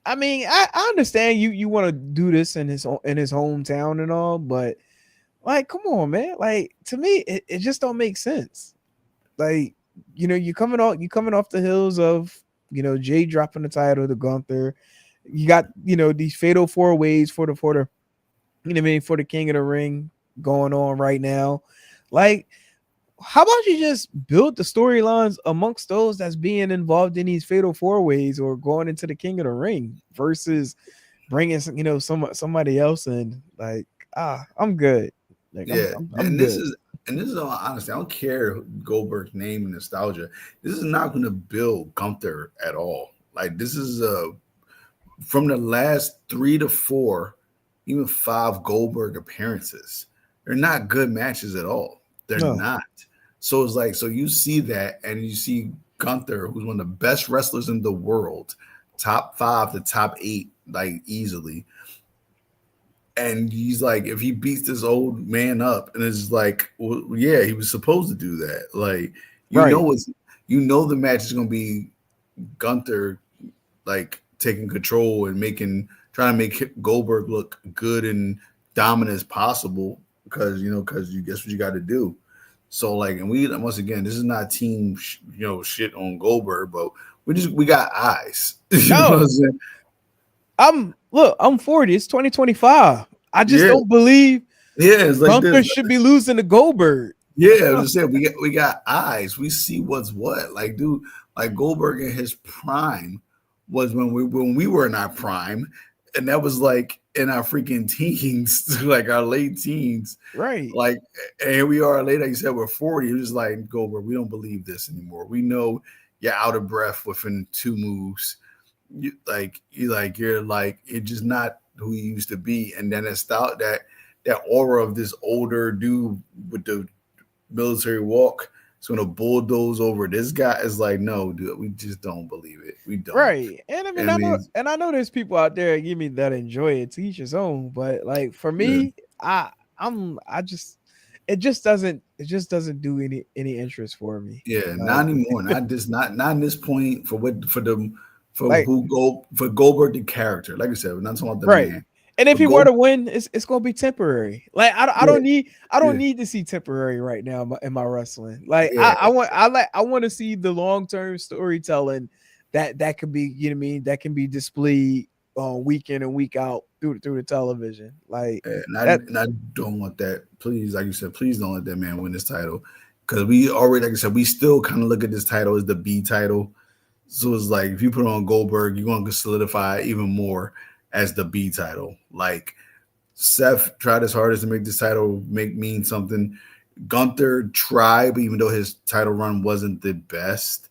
I mean, I understand you want to do this in his hometown and all, but like come on, man. Like to me it just don't make sense. Like you know you coming off the hills of Jay dropping the title to Gunther. You got these fatal four ways for the you know what I mean for the King of the Ring going on right now. Like how about you just build the storylines amongst those that's being involved in these fatal four ways or going into the King of the Ring versus bringing somebody else in. Like I'm good. Like yeah, I'm and this good. is and this is all honestly. I don't care Goldberg's name and nostalgia. This is not going to build Gunther at all. Like this is from the last 3 to 4, even 5 Goldberg appearances. They're not good matches at all. They're No, not. So it's like, so you see that, and you see Gunther, who's one of the best wrestlers in the world, top 5 to top 8, like easily. And he's like, if he beats this old man up, and it's like, well, yeah, he was supposed to do that. Like, you right, know, the match is going to be Gunther like taking control and trying to make Goldberg look good and dominant as possible because you guess what you got to do. So like, and we once again, this is not team shit on Goldberg, but we got eyes. You know what no. I'm saying? I'm 40. It's 2025. I just Yeah, don't believe yeah. It's like Gunther this. should be losing to Goldberg. Yeah, I was just saying we got eyes. We see what's what. Like, dude, like Goldberg in his prime was when we were in our prime, and that was like in our freaking teens, like our late teens. Right. Like, and here we are later. Like you said, we're 40. It's just like Goldberg. We don't believe this anymore. We know you're out of breath within 2 moves. You're just not who you used to be. And then it's that aura of this older dude with the military walk. It's going to bulldoze over this guy. Is like, no, dude, we just don't believe it. We don't. Right. And I mean I mean, I know there's people out there give me that enjoy it to each his own, but like for yeah, me, I just it just doesn't do any interest for me. yeah, not Like anymore. Not this. Not in this point for what for like who go for Goldberg the character. Like I said, we're not talking about the right. man. And if For he were Gold, to win, it's gonna be temporary. Like yeah, I don't yeah, need to see temporary right now in my wrestling. Like yeah. I want to see the long term storytelling that could be you know what I mean that can be displayed week in and week out through the television. Like that And I don't want that. Please, like you said, please don't let that man win this title. Because we already, like I said, we still kind of look at this title as the B title. So it's like if you put on Goldberg, you're going to solidify even more as the B title. Like Seth tried his hardest to make this title mean something. Gunther tried, but even though his title run wasn't the best,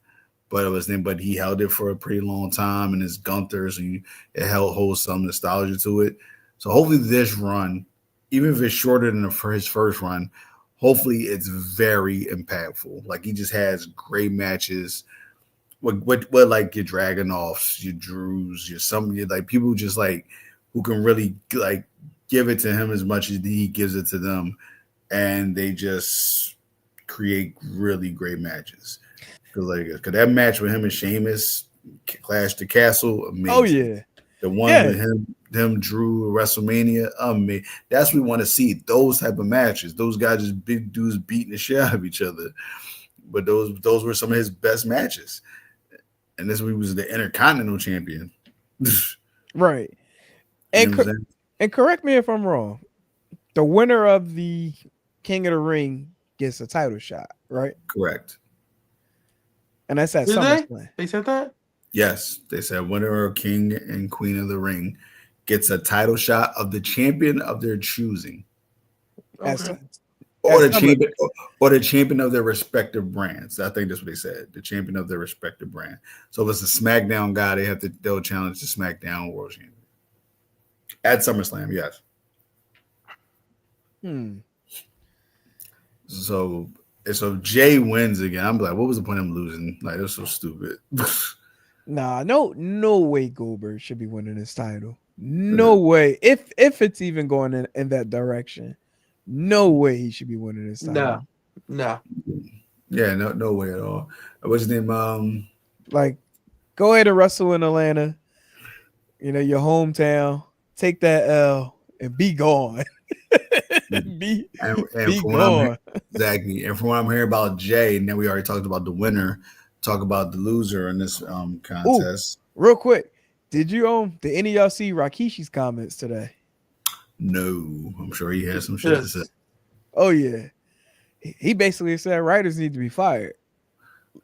but he held it for a pretty long time, and it's Gunther, so holds some nostalgia to it. So hopefully this run, even if it's shorter than for his first run, hopefully it's very impactful. Like he just has great matches. What like your Dragonoffs, your Drews, your like people just like who can really like give it to him as much as he gives it to them, and they just create really great matches. Cause that match with him and Sheamus, Clash the Castle, oh amazing. yeah. The one Yeah. with them Drew WrestleMania, amazing. That's what we want to see. Those type of matches. Those guys just big dudes beating the shit out of each other. But those were some of his best matches. And this was the Intercontinental Champion. You Right. know And what I'm saying? and correct me if I'm wrong. The winner of the King of the Ring gets a title shot, right? Correct. And that's at Did they? SummerSlam. They said that? Yes, they said winner or king and queen of the ring gets a title shot of the champion of their choosing, As, Okay. or as the Summer, champion, or the champion of their respective brands. I think that's what they said. The champion of their respective brand. So if it's a SmackDown guy, they'll challenge the SmackDown World Champion at SummerSlam. Yes. hmm. So so Jay wins again. I'm like, what was the point of him losing? Like, that's so stupid. Nah, no way Goldberg should be winning this title. No way. If it's even going in that direction, no way he should be winning this title. No. No. Yeah, no way at all. What's his name? Like, go ahead and wrestle in Atlanta, your hometown. Take that L and be gone. be and be from what I'm hearing, gone. exactly, and from what I'm hearing about Jay, and then we already talked about the winner. Talk about the loser in this Ooh, contest. real quick, did any of y'all see Rakishi's comments today? No, I'm sure he has some shit to say. Yes. Oh yeah, he basically said writers need to be fired.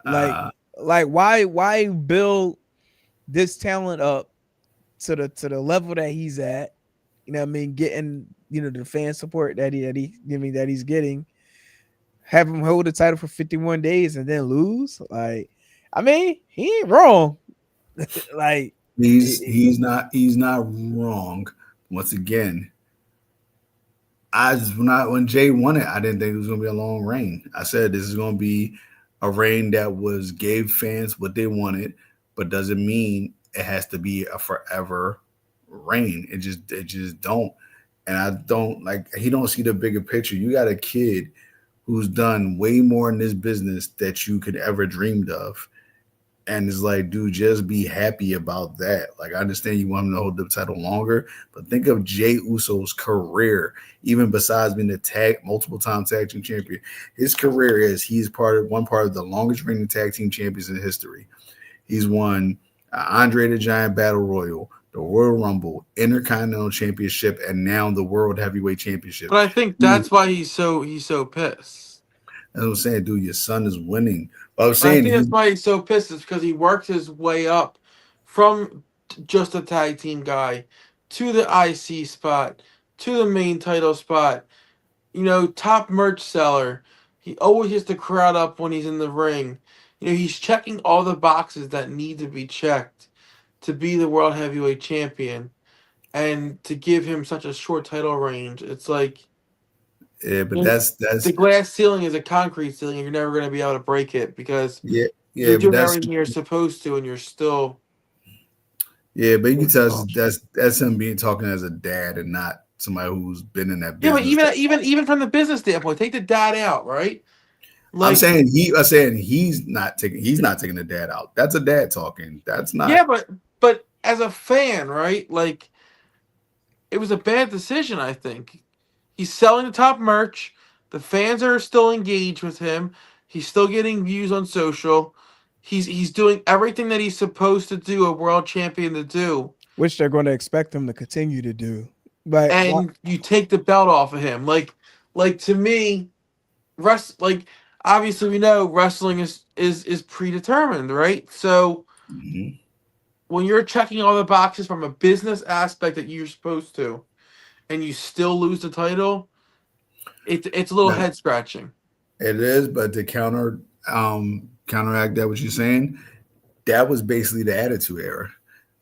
Like, Uh, why build this talent up to the level that he's at? You know what I mean? Getting the fan support that he's getting. Have him hold the title for 51 days and then lose. Like, I mean, he ain't wrong. Like, he's not wrong. Once again, when Jay won it, I didn't think it was gonna be a long reign. I said this is gonna be a reign that gave fans what they wanted, but doesn't mean it has to be a forever reign. It just don't. And I don't like he don't see the bigger picture. You got a kid who's done way more in this business that you could ever dreamed of. And it's like, dude, just be happy about that. Like, I understand you want him to hold the title longer, but think of Jay Uso's career, even besides being the multiple time tag team champion. His career he's one part of the longest reigning tag team champions in history. He's won Andre the Giant Battle Royal, the Royal Rumble, Intercontinental Championship, and now the World Heavyweight Championship. But I think that's why he's so pissed. That's what I'm saying, dude. Your son is winning. But I was I saying think that's why he's so pissed is because he worked his way up from just a tag team guy to the IC spot to the main title spot. Top merch seller. He always gets the crowd up when he's in the ring. He's checking all the boxes that need to be checked to be the world heavyweight champion, and to give him such a short title range, it's like. Yeah, but You know, that's the glass ceiling is a concrete ceiling, and you're never going to be able to break it because yeah, you're but doing everything you're supposed to, and you're still. yeah, but you can tell Exhausted. that's him being talking as a dad and not somebody who's been in that Yeah, but business. even from the business standpoint, take the dad out, right? I'm Like, saying he's not taking the dad out. That's a dad talking. That's not. yeah, but as a fan, right? Like, it was a bad decision. I think he's selling the top merch. The fans are still engaged with him. He's still getting views on social. He's doing everything that he's supposed to do, a world champion to do. which they're going to expect him to continue to do. But And you take the belt off of him. Like to me, like obviously we know wrestling is predetermined, right? So Mhm. when you're checking all the boxes from a business aspect that you're supposed to, and you still lose the title, it's a little But head scratching. it is, but to counteract that, what you're saying, that was basically the Attitude Era.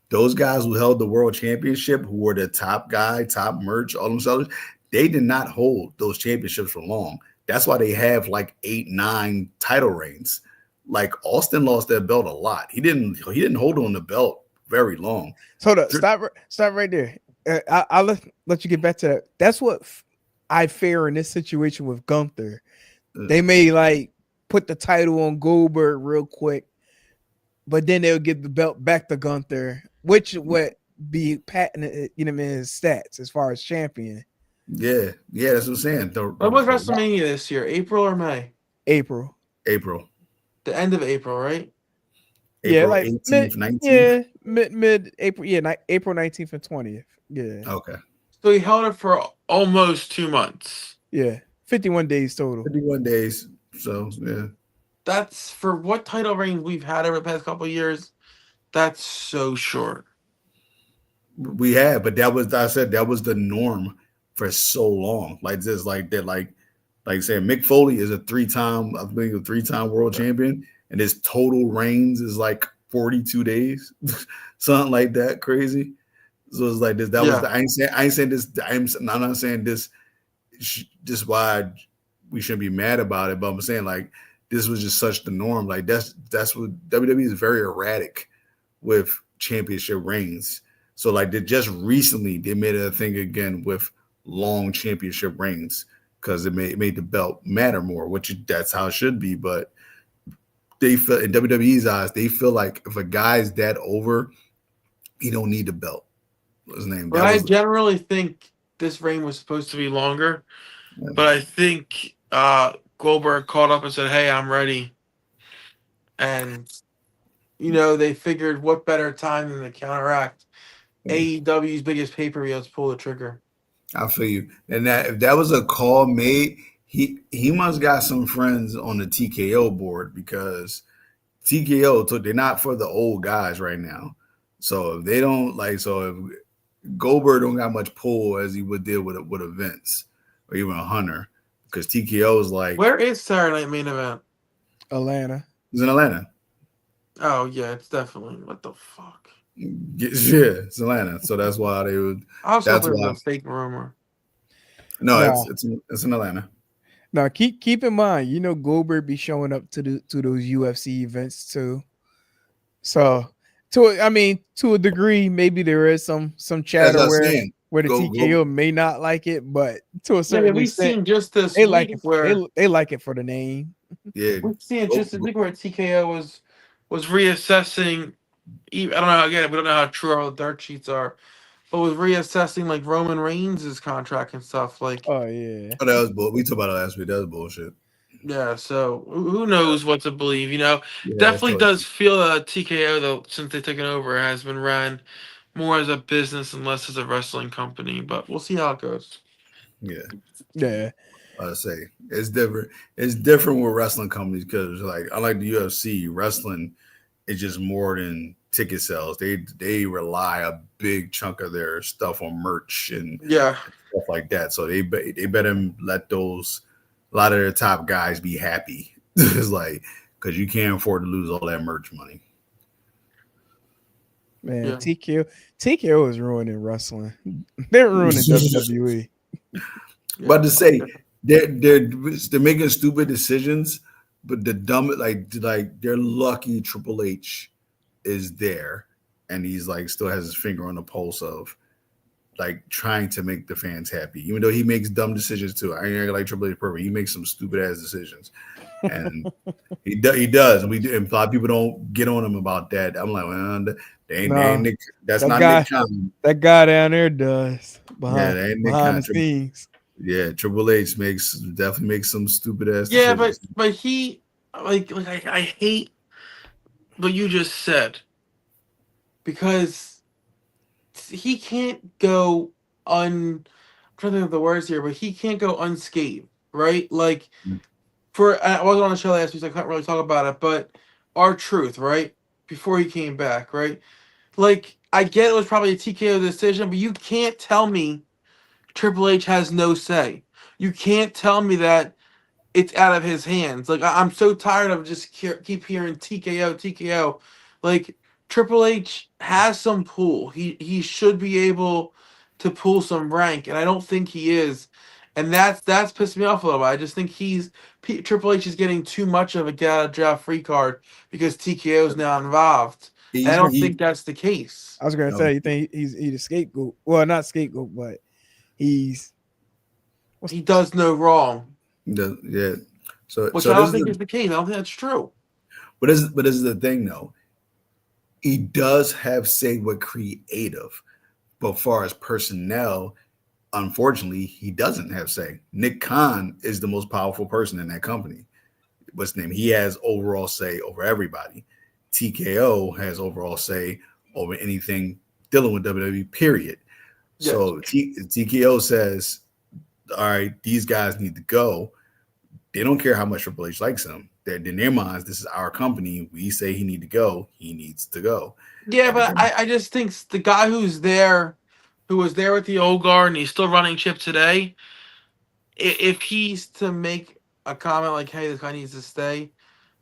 Those guys who held the world championship, who were the top guy, top merch, all themselves, they did not hold those championships for long. That's why they have like 8, 9 title reigns. Like Austin lost that belt a lot. He didn't hold on the belt very long. hold up, stop right there. I'll let you get back to that. That's what I fear in this situation with Gunther. They may like put the title on Goldberg real quick, but then they'll give the belt back to Gunther, which would be patented, his stats as far as champion. Yeah, that's what I'm saying. When was WrestleMania this year? April or May? April. The end of April, right? Yeah, April like 18th, 19th. Yeah, mid April. Yeah, April 19th and 20th. Yeah. Okay. So he held it for almost 2 months. Yeah, 51 days total. 51 days. So yeah. That's for what title reigns we've had over the past couple of years. That's so short. We had, but that was I said that was the norm for so long. Like this, like that, like saying Mick Foley is a three-time, I think a three-time world champion, and his total reigns is like 42 days, something like that, crazy. So it's like this. That was the I ain't saying this. I'm not saying this. Just why we shouldn't be mad about it, but I'm saying like this was just such the norm. Like that's what WWE is very erratic with championship reigns. So like they just recently they made it a thing again with long championship reigns because it made the belt matter more, which that's how it should be. But they feel in WWE's eyes, they feel like if a guy's that over, he don't need the belt. What's his name? But I generally think this reign was supposed to be longer. Yeah. But I think Goldberg called up and said, "Hey, I'm ready." And they figured what better time than to counteract AEW's biggest pay-per-view to pull the trigger. I feel you. And that if that was a call made, he must got some friends on the TKO board because TKO they're not for the old guys right now. So if they don't if Goldberg don't got much pull as he would deal with a Vince or even a Hunter, because TKO is like, where is Saturday Night Main Event? Atlanta. He's in Atlanta. Oh yeah, it's definitely what the fuck. Yeah, it's Atlanta. So that's why they would. I was That's hoping it why. was a fake rumor. No, Nah. it's in Atlanta. Now keep in mind, Goldberg be showing up to those UFC events too. So to a degree, maybe there is some chatter where the TKO may not like it, but to a certain we've extent, seen just this they week like it where they like it for the name. Yeah, we've seen just this week where TKO was reassessing. I don't know. Again, we don't know how true all the dirt sheets are, but was reassessing like Roman Reigns' contract and stuff. Like, Oh yeah, that was bull. We talked about it last week. That was bullshit. yeah. So who knows what to believe? Yeah, Definitely does feel TKO though since they've taken over has been ran more as a business and less as a wrestling company. But we'll see how it goes. yeah. I say it's different. It's different with wrestling companies because, like, unlike the UFC, wrestling is just more than ticket sales. They rely a big chunk of their stuff on merch and stuff like that. So they better let a lot of their top guys be happy. It's like because you can't afford to lose all that merch money. Man, TKO is ruining wrestling. They're ruining WWE. But to say they're making stupid decisions, but the dumb like they're lucky Triple H is there and he's like still has his finger on the pulse of like trying to make the fans happy, even though he makes dumb decisions too. I ain't like Triple H perfect. He makes some stupid ass decisions, and he does. And a lot of people don't get on him about that. I'm like, well, that's not Nick Khan. That guy down there does behind the scenes. Yeah, Triple H definitely makes some stupid ass decisions. But he I hate what you just said because he can't go I'm trying to think of the words here, but he can't go unscathed, right? Like I wasn't on the show last week, so I can't really talk about it, but R-Truth, right? Before he came back, right? Like I get it was probably a TKO decision, but you can't tell me Triple H has no say. You can't tell me that it's out of his hands. Like I'm so tired of just keep hearing TKO. Like Triple H has some pull. He should be able to pull some rank, and I don't think he is. And that's pissed me off a little bit. I just think Triple H is getting too much of a get out of jail free card because TKO is now involved. And I don't think that's the case. I was gonna say you think he's a scapegoat. Well, not scapegoat, but he does no wrong. Yeah. So I don't think is the case. I don't think that's true. But this is the thing though. He does have say with creative, but far as personnel, unfortunately, he doesn't have say. Nick Khan is the most powerful person in that company. What's his name? He has overall say over everybody. TKO has overall say over anything dealing with WWE, period. Yes. So TKO says, all right, these guys need to go. they don't care how much Triple H likes him. That in their minds, this is our company. We say he need to go, he needs to go. Yeah, And but I just think the guy who was there with the old guard and he's still running Chip today, if he's to make a comment like, "Hey, this guy needs to stay,"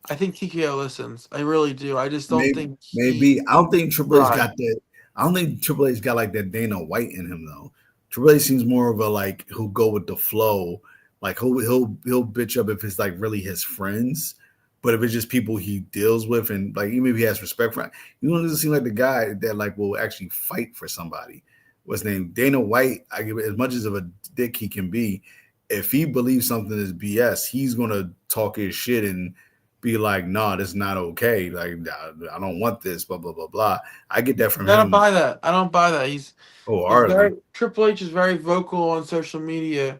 I think TKO listens. I really do. I just don't think maybe I don't think Triple H Right. got that. I don't think Triple H got like that Dana White in him though. Triple H seems more of a like who'll go with the flow. Like he'll bitch up if it's like really his friends, but if it's just people he deals with and like even if he has respect for, doesn't seem like the guy that like will actually fight for somebody. What's his name? Dana White. I give it as much as of a dick he can be. If he believes something is BS, he's gonna talk his shit and be like, "No, this is not okay. Like, I don't want this." Blah blah blah blah. I get that from I don't him buy that. I don't buy that. He's wholeheartedly. Triple H is very vocal on social media,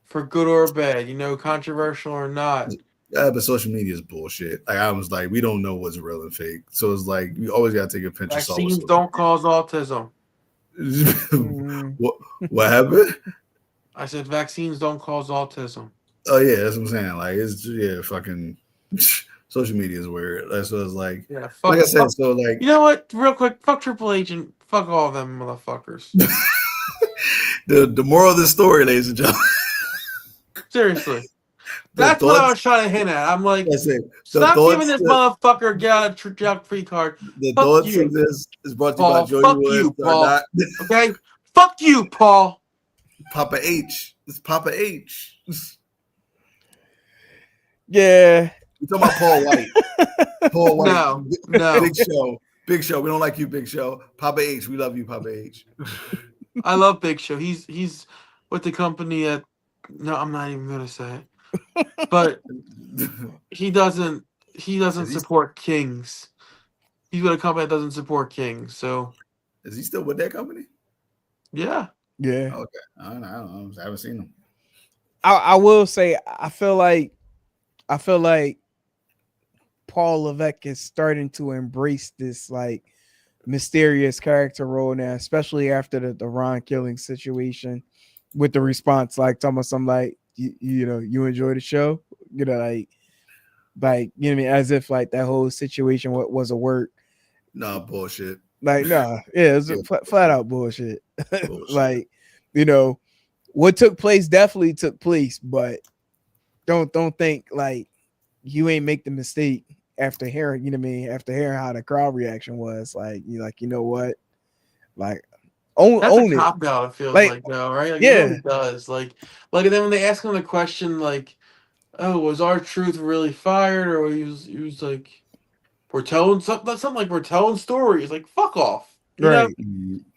for good or bad. Controversial or not. Yeah, but social media is bullshit. Like I was like, we don't know what's real and fake, so it's like you always gotta take a pinch of salt. Vaccines don't cause autism. What happened? I said vaccines don't cause autism. Oh yeah, that's what I'm saying. Like it's fucking social media is weird. That's what it's like. Yeah, Like I said, so like you know what? Real quick, fuck Triple H and fuck all of them motherfuckers. the moral of the story, ladies and gentlemen. Seriously. That's what I was trying to hint at. I'm like, stop giving this motherfucker a free card. The thoughts of this is brought to you by Joey Fuck Woods. you, Paul. Okay? Fuck you, Paul. Papa H. It's Papa H. Yeah. You talking about Paul White? Paul White. No. Big Show. We don't like you, Big Show. Papa H. We love you, Papa H. I love Big Show. He's with the company at. No, I'm not even gonna say it. But he doesn't support Kings. He's with a company that doesn't support Kings. So is he still with that company? Yeah. Yeah. Okay. I don't know. I haven't seen him. I will say I feel like Paul Levesque is starting to embrace this like mysterious character role now, especially after the Ron Killing situation, with the response like talking about something like you enjoy the show, like you know what I mean, as if like that whole situation was a work. No bullshit. Like it was flat out bullshit. Like what took place definitely took place, but don't think like you ain't make the mistake after hearing, after hearing how the crowd reaction was. Like you know what, like own a it. Cop out, it feels like though, right? Like, yeah, it really does. Like and then when they ask him the question, like, "Oh, was R-Truth really fired?" Or he was like, "We're telling something like we're telling stories." Like, fuck off, right?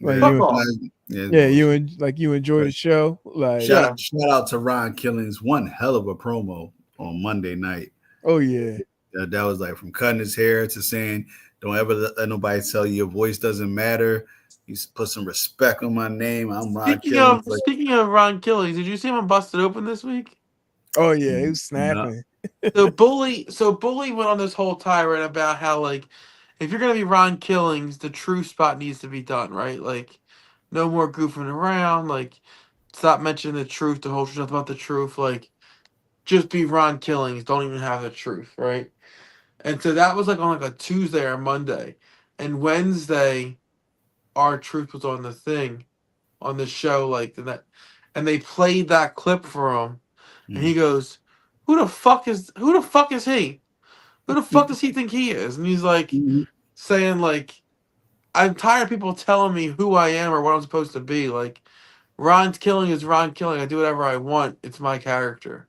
Like, fuck off. You enjoy the show. Like, shout out to Ron Killings, one hell of a promo on Monday night. Oh yeah, that was like from cutting his hair to saying, "Don't ever let nobody tell you your voice doesn't matter." He's put some respect on my name. I'm Ron Killings. Speaking of Ron Killings, did you see him Busted Open this week? Oh yeah, he was snapping. So Bully went on this whole tirade about how, like, if you're gonna be Ron Killings, the true spot needs to be done, right? Like, no more goofing around. Like, stop mentioning the truth, the whole truth about the truth. Like, just be Ron Killings. Don't even have the truth, right? And so that was like on like a Tuesday or Monday, and Wednesday, R-Truth was on the thing, on the show, like that, and they played that clip for him, and he goes, "Who the fuck is he? Who the fuck does he think he is?" And he's like saying like, "I'm tired of people telling me who I am or what I'm supposed to be. Like, Ron Killing is Ron Killing. I do whatever I want. It's my character."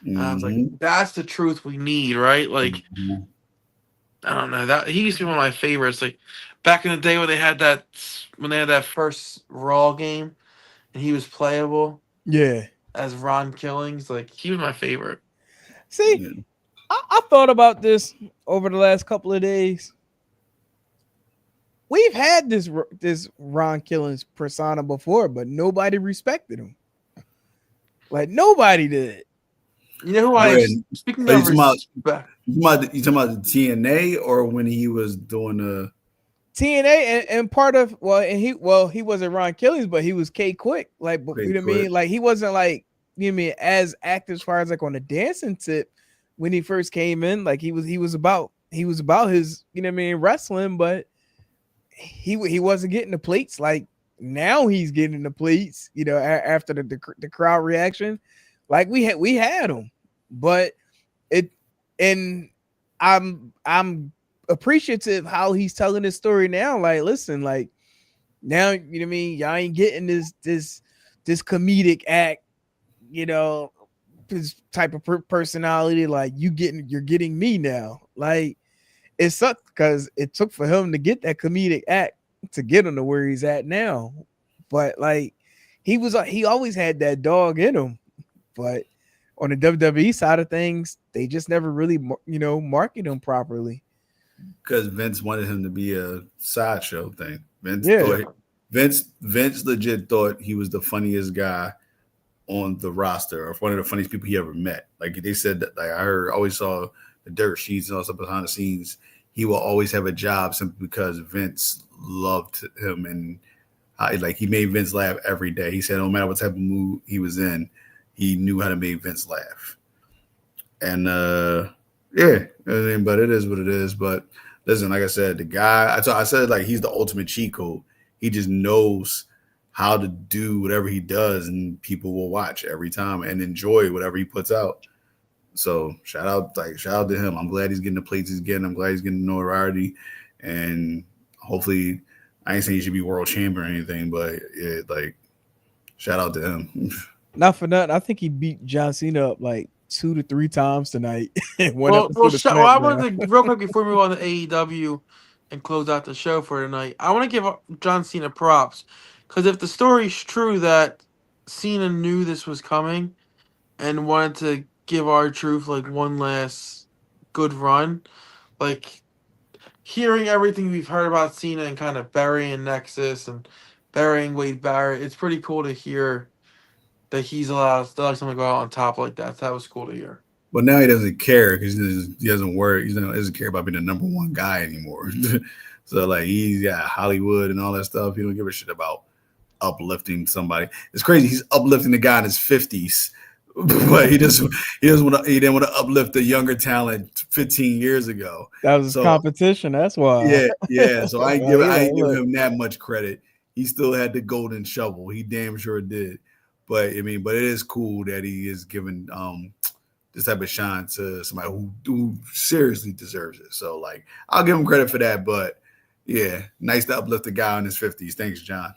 And I was like, "That's the truth we need, right?" Like, I don't know, that he used to be one of my favorites. Like back in the day when they had that first Raw game and he was playable. Yeah. As Ron Killings, like he was my favorite. See, I thought about this over the last couple of days. We've had this Ron Killings persona before, but nobody respected him. Like nobody did. You know who speaking of respect. You talking about the TNA or when he was doing the TNA and part of he wasn't Ron Killings, but he was K Quick. Like, you know what I mean? Like he wasn't like you know what I mean, as active as far as like on the dancing tip when he first came in. Like he was about his, you know what I mean, wrestling, but he wasn't getting the plates. Like now he's getting the plates, you know, after the crowd reaction. Like we had him, but it and I'm appreciative how he's telling his story now. Like, listen, like now, you know what I mean, y'all ain't getting this comedic act, you know, this type of personality. Like you're getting me now. Like it sucked because it took for him to get that comedic act to get him to where he's at now. But like he always had that dog in him. But on the WWE side of things, they just never really, you know, market him properly. Because Vince wanted him to be a sideshow thing. Yeah. Vince legit thought he was the funniest guy on the roster, or one of the funniest people he ever met. Like they said that, like I always saw the dirt sheets and all stuff behind the scenes. He will always have a job simply because Vince loved him, and like he made Vince laugh every day. He said no matter what type of mood he was in, he knew how to make Vince laugh. And yeah, I mean, but it is what it is. But listen, like I said, the guy I said like he's the ultimate cheat code. He just knows how to do whatever he does, and people will watch every time and enjoy whatever he puts out. So shout out to him. I'm glad he's getting the plates he's getting. I'm glad he's getting notoriety, and hopefully, I ain't saying he should be world champion or anything, but like shout out to him. Not for nothing, I think he beat John Cena up like 2 to 3 times tonight. Well, I wanted to real quick before we move on to AEW and close out the show for tonight. I want to give John Cena props because if the story's true that Cena knew this was coming and wanted to give R-Truth like one last good run, like hearing everything we've heard about Cena and kind of burying Nexus and burying Wade Barrett, it's pretty cool to hear that he's allowed someone to go out on top like that. So that was cool to hear. But now he doesn't care because he doesn't worry. He doesn't care about being the number one guy anymore. So like he's got Hollywood and all that stuff. He don't give a shit about uplifting somebody. It's crazy. He's uplifting the guy in his 50s, but he didn't want to uplift the younger talent 15 years ago. That was his competition. That's why. Yeah. So I ain't give him that much credit. He still had the golden shovel. He damn sure did. But I mean, but it is cool that he is giving this type of shine to somebody who seriously deserves it. So like I'll give him credit for that. But yeah, nice to uplift the guy in his 50s. Thanks, John.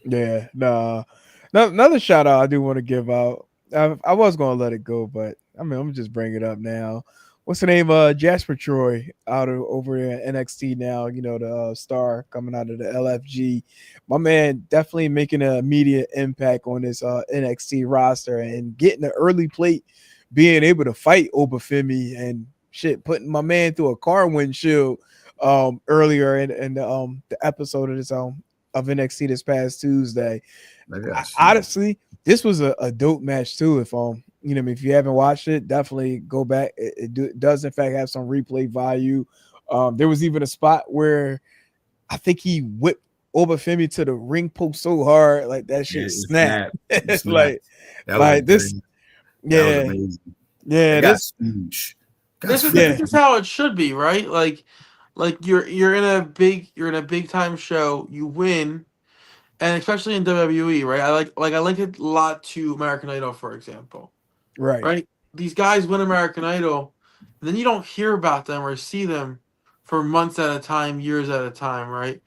Yeah, no. Another shout out I do want to give out. I was gonna let it go, but I mean I'm gonna just bring it up now. What's the name? Jasper Troy over at NXT now. You know, the star coming out of the LFG. My man definitely making an immediate impact on this NXT roster and getting an early plate, being able to fight Obafemi and shit, putting my man through a car windshield earlier in the episode of this of NXT this past Tuesday. Honestly, this was a dope match too. If you know, if you haven't watched it, definitely go back. It does in fact have some replay value. There was even a spot where I think he whipped Obafemi to the ring post so hard, like that shit snapped. It's like this. Yeah, yeah. That's huge. This is how it should be, right? Like you're in a big time show, you win, and especially in WWE, right? I like it a lot to American Idol, for example. Right. These guys win American Idol, and then you don't hear about them or see them for months at a time, years at a time, right?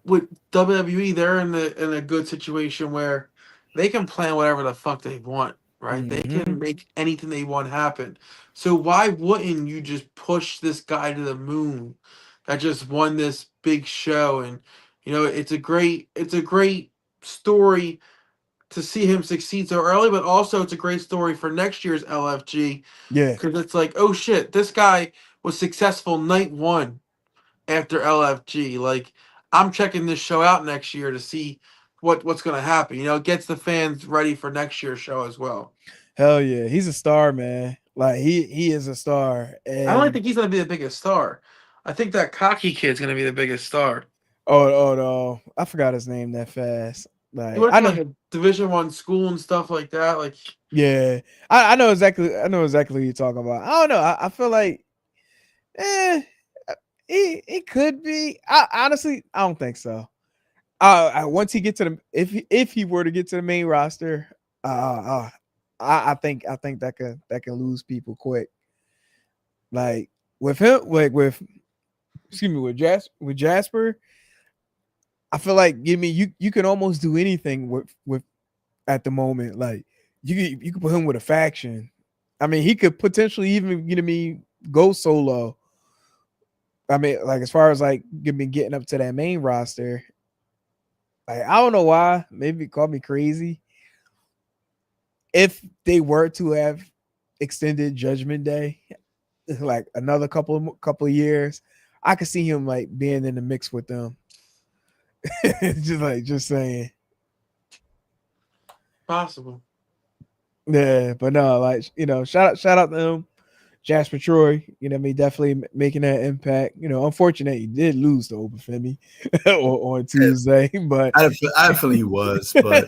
With WWE, they're in a good situation where they can plan whatever the fuck they want, right? Mm-hmm. They can make anything they want happen. So why wouldn't you just push this guy to the moon that just won this big show? And you know, it's a great story to see him succeed so early, but also it's a great story for next year's LFG. Yeah, because it's like, oh shit, this guy was successful night one after LFG. Like, I'm checking this show out next year to see what's going to happen. You know, it gets the fans ready for next year's show as well. Hell yeah, he's a star, man. Like he is a star. And I don't think he's going to be the biggest star. I think that cocky kid's going to be the biggest star. Oh no, I forgot his name that fast. Like He went I to know, like a Division I school and stuff like that. Like, yeah, I know exactly. I know exactly what you're talking about. I don't know. I feel like, it could be. Honestly, I don't think so. Once he get to the if he were to get to the main roster, I think that can lose people quick. Like with him, like with excuse me, with Jasper, I feel like you can almost do anything with at the moment. Like you could put him with a faction. I mean, he could potentially even go solo. I mean, like as far as like getting up to that main roster. Like, I don't know why. Maybe call me crazy. If they were to have extended Judgment Day, like another couple of years, I could see him like being in the mix with them. just saying. possible. Yeah, but no, like shout out to him. Jasper Troy, definitely making that impact. Unfortunate he did lose to Obafemi on Tuesday, but I had a feeling he was, but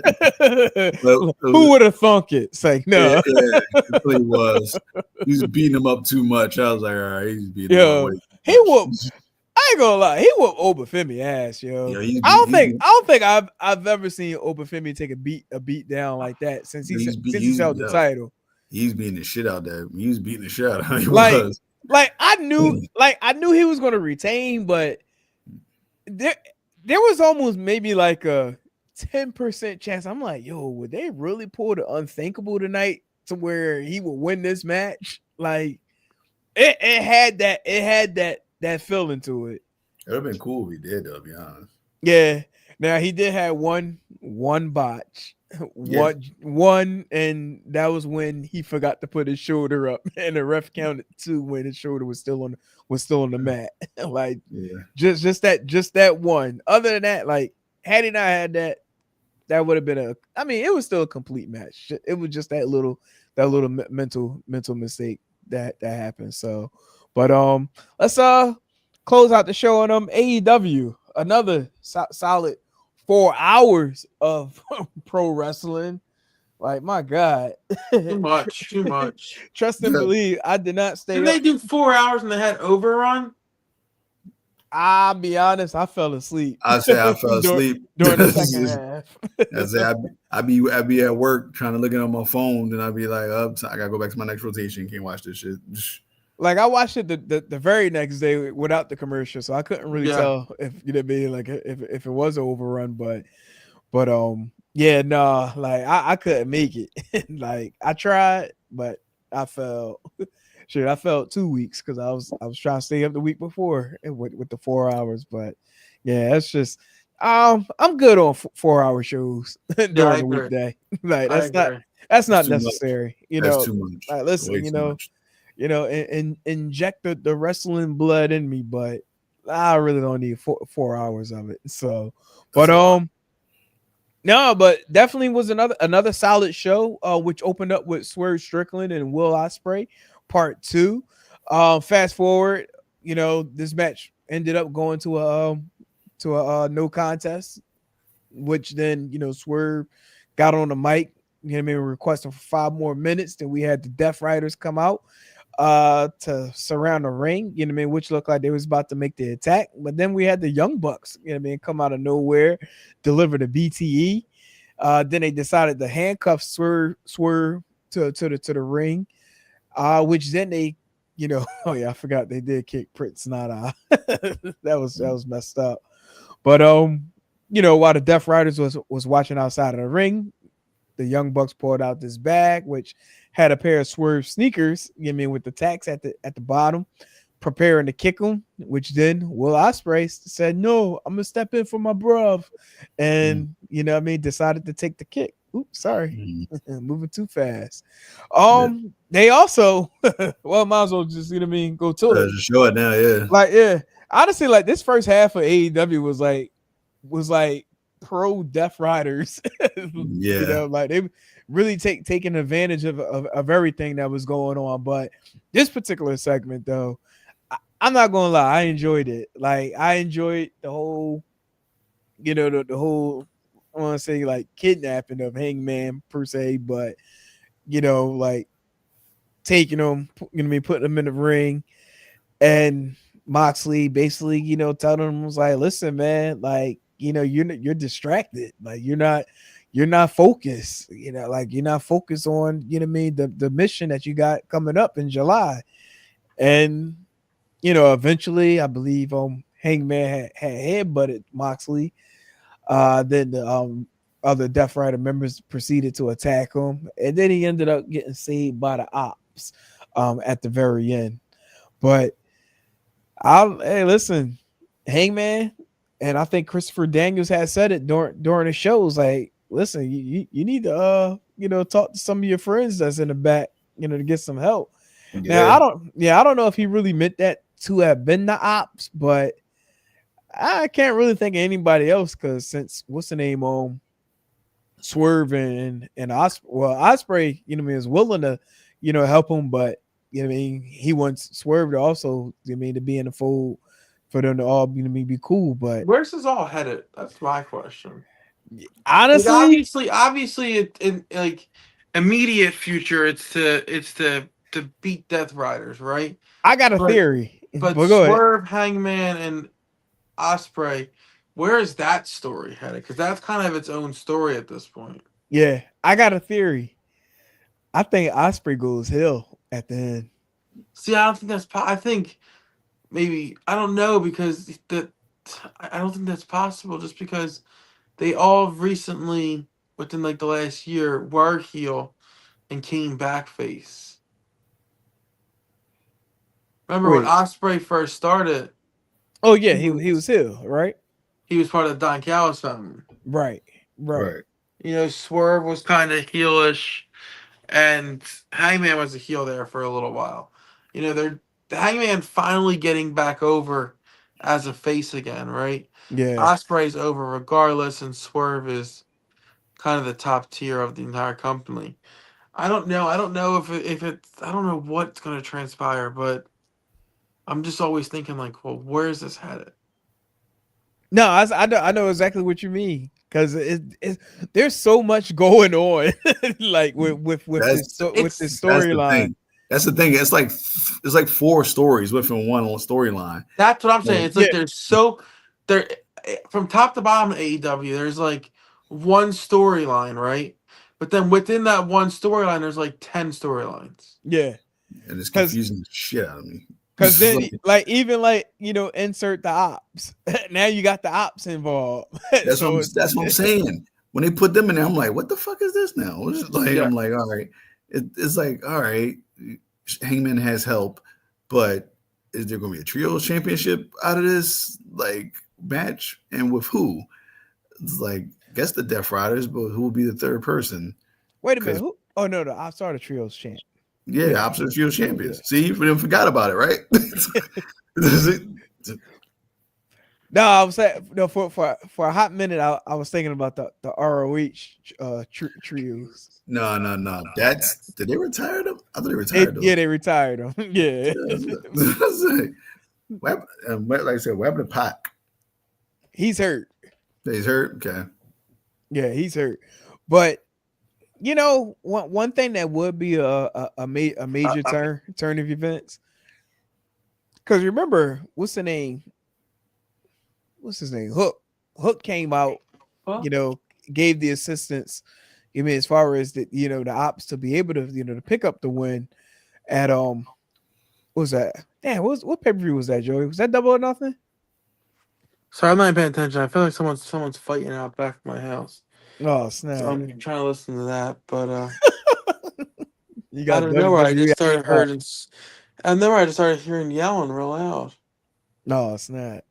who would have thunk it? It's like, no. Yeah, I feel he was. He was beating him up too much. I was like, all right, he's beating him up way He too whooped. much. I ain't gonna lie, he whooped Obafemi ass, yo. You know, I don't think I've ever seen Obafemi take a beat down like that since he's held the title. He's beating the shit out there. He was beating the shit out of him. He Like, was. I knew he was gonna retain, but there was almost maybe like a 10% chance. I'm like, yo, would they really pull the unthinkable tonight to where he would win this match? Like, it had that feeling to it. It would have been cool if he did, though, to be honest. Yeah. Now he did have one botch. One, and that was when he forgot to put his shoulder up, and the ref counted 2 when his shoulder was still on the mat. Like, just that one. Other than that, like, had he not had that would have been it was still a complete match. It was just that little mental mistake that happened. So, but let's close out the show on AEW. Another solid 4 hours of pro wrestling. Like, my God. Too much. Trust and believe. I did not stay. Didn't they do 4 hours and they had overrun? I'll be honest, I fell asleep. I say I fell asleep during the second half. I say I'd be at work trying to look at my phone, and I'd be like, oh, I gotta go back to my next rotation. Can't watch this shit. Like, I watched it the very next day without the commercial, so I couldn't really tell if if it was an overrun, but yeah, no, like I couldn't make it. Like, I tried, but I fell. Shit, I felt 2 weeks because I was trying to stay up the week before with the 4 hours, but yeah, it's just I'm good on 4-hour shows during the weekday. Like, that's not necessary. That's too much. Like, listen, and inject the wrestling blood in me, but I really don't need 4 hours of it. So, but no, but definitely was another solid show, which opened up with Swerve Strickland and Will Ospreay, Part 2. Fast forward, this match ended up going to a no contest, which then Swerve got on the mic, requesting for 5 more minutes. Then we had the Death Riders come out to surround the ring, which looked like they was about to make the attack. But then we had the Young Bucks, come out of nowhere, deliver the BTE. Then they decided to handcuff Swerve to the ring, which then they, oh yeah, I forgot they did kick Prince Nana. that was messed up. But while the Death Riders was watching outside of the ring, the Young Bucks pulled out this bag, which had a pair of Swerve sneakers, with the tacks at the bottom, preparing to kick him, which then Will Ospreay said, no, I'm gonna step in for my bruv, and decided to take the kick. Oops, sorry. Moving too fast. They also might as well just go to it. Just show it now, yeah. Like, yeah. Honestly, like, this first half of AEW was like pro Death Riders. Yeah. Like, they really taking advantage of everything that was going on. But this particular segment, though, I'm not gonna lie, I enjoyed it. Like, I enjoyed the whole, the whole I want to say like kidnapping of Hangman per se, but like taking him, putting him in the ring, and Moxley basically, telling him was like, listen, man, like, you're distracted, like you're not focused, like you're not focused on, the mission that you got coming up in July, and eventually, I believe Hangman had headbutted Moxley. Then the other Death Rider members proceeded to attack him, and then he ended up getting saved by the ops at the very end. But hey, listen, Hangman, and I think Christopher Daniels had said it during the shows. Like, listen, you need to talk to some of your friends that's in the back, to get some help. Now I don't know if he really meant that to have been the ops, but I can't really think of anybody else because since what's the name on Swerve and Osprey, is willing to, help him, but he wants Swerve to also, to be in the fold for them to all be cool. But Where's this all headed? That's my question. honestly, Obviously, in like immediate future, it's to beat Death Riders, right? I got a But theory. but But go ahead. Swerve, Hangman, and Osprey, where is that story headed? Because that's kind of its own story at this point. Yeah, I got a theory. I think Osprey goes hill at the end. See, I don't think that's. I think maybe I don't know because I don't think that's possible. Just because they all recently, within like the last year, were heel and came back face. Remember when Wait. Osprey first started? Oh yeah, he was hill, right? He was part of the Don Callis family. Right. Swerve was kind of heelish, and Hangman was a heel there for a little while. The Hangman finally getting back over as a face again, right? Yeah. Osprey's over regardless, and Swerve is kind of the top tier of the entire company. I don't know. I don't know if it's. I don't know what's going to transpire, but I'm just always thinking like, well, where is this headed? No, I know exactly what you mean because there's so much going on, like with this storyline. That's the thing. It's like 4 stories within one storyline. That's what I'm saying. It's like there from top to bottom of AEW. There's like one storyline, right? But then within that one storyline, there's like 10 storylines. Yeah, and it's confusing the shit out of me. Because then, insert the ops. Now you got the ops involved. That's what I'm saying. When they put them in there, I'm like, what the fuck is this now? I'm like, all right. It's like, all right, Hangman has help, but is there going to be a trios championship out of this match? And with who? It's like, I guess the Death Riders, but who will be the third person? Wait a minute. Who? Oh no, the ops are the trios champ. Yeah, opposite trio champions. Yeah. See, we forgot about it, right? No, I was saying for a hot minute. I was thinking about the ROH trios. No. Did they retire them? I thought they retired them. Yeah, they retired them. Yeah. Like I said, what happened to Pac? He's hurt. He's hurt. Okay. Yeah, he's hurt. But one thing that would be a major turn of events. Because remember, what's his name? Hook came out, gave the assistance. As far as the ops to be able to to pick up the win at what was that? Damn, what pay-per-view was that, Joey? Was that Double or Nothing? Sorry, I'm not paying attention. I feel like someone's fighting out back of my house. Oh snap! So I'm trying to listen to that, but you got I don't know where I just started hearing. I know I just started hearing yelling real loud. No, it's not.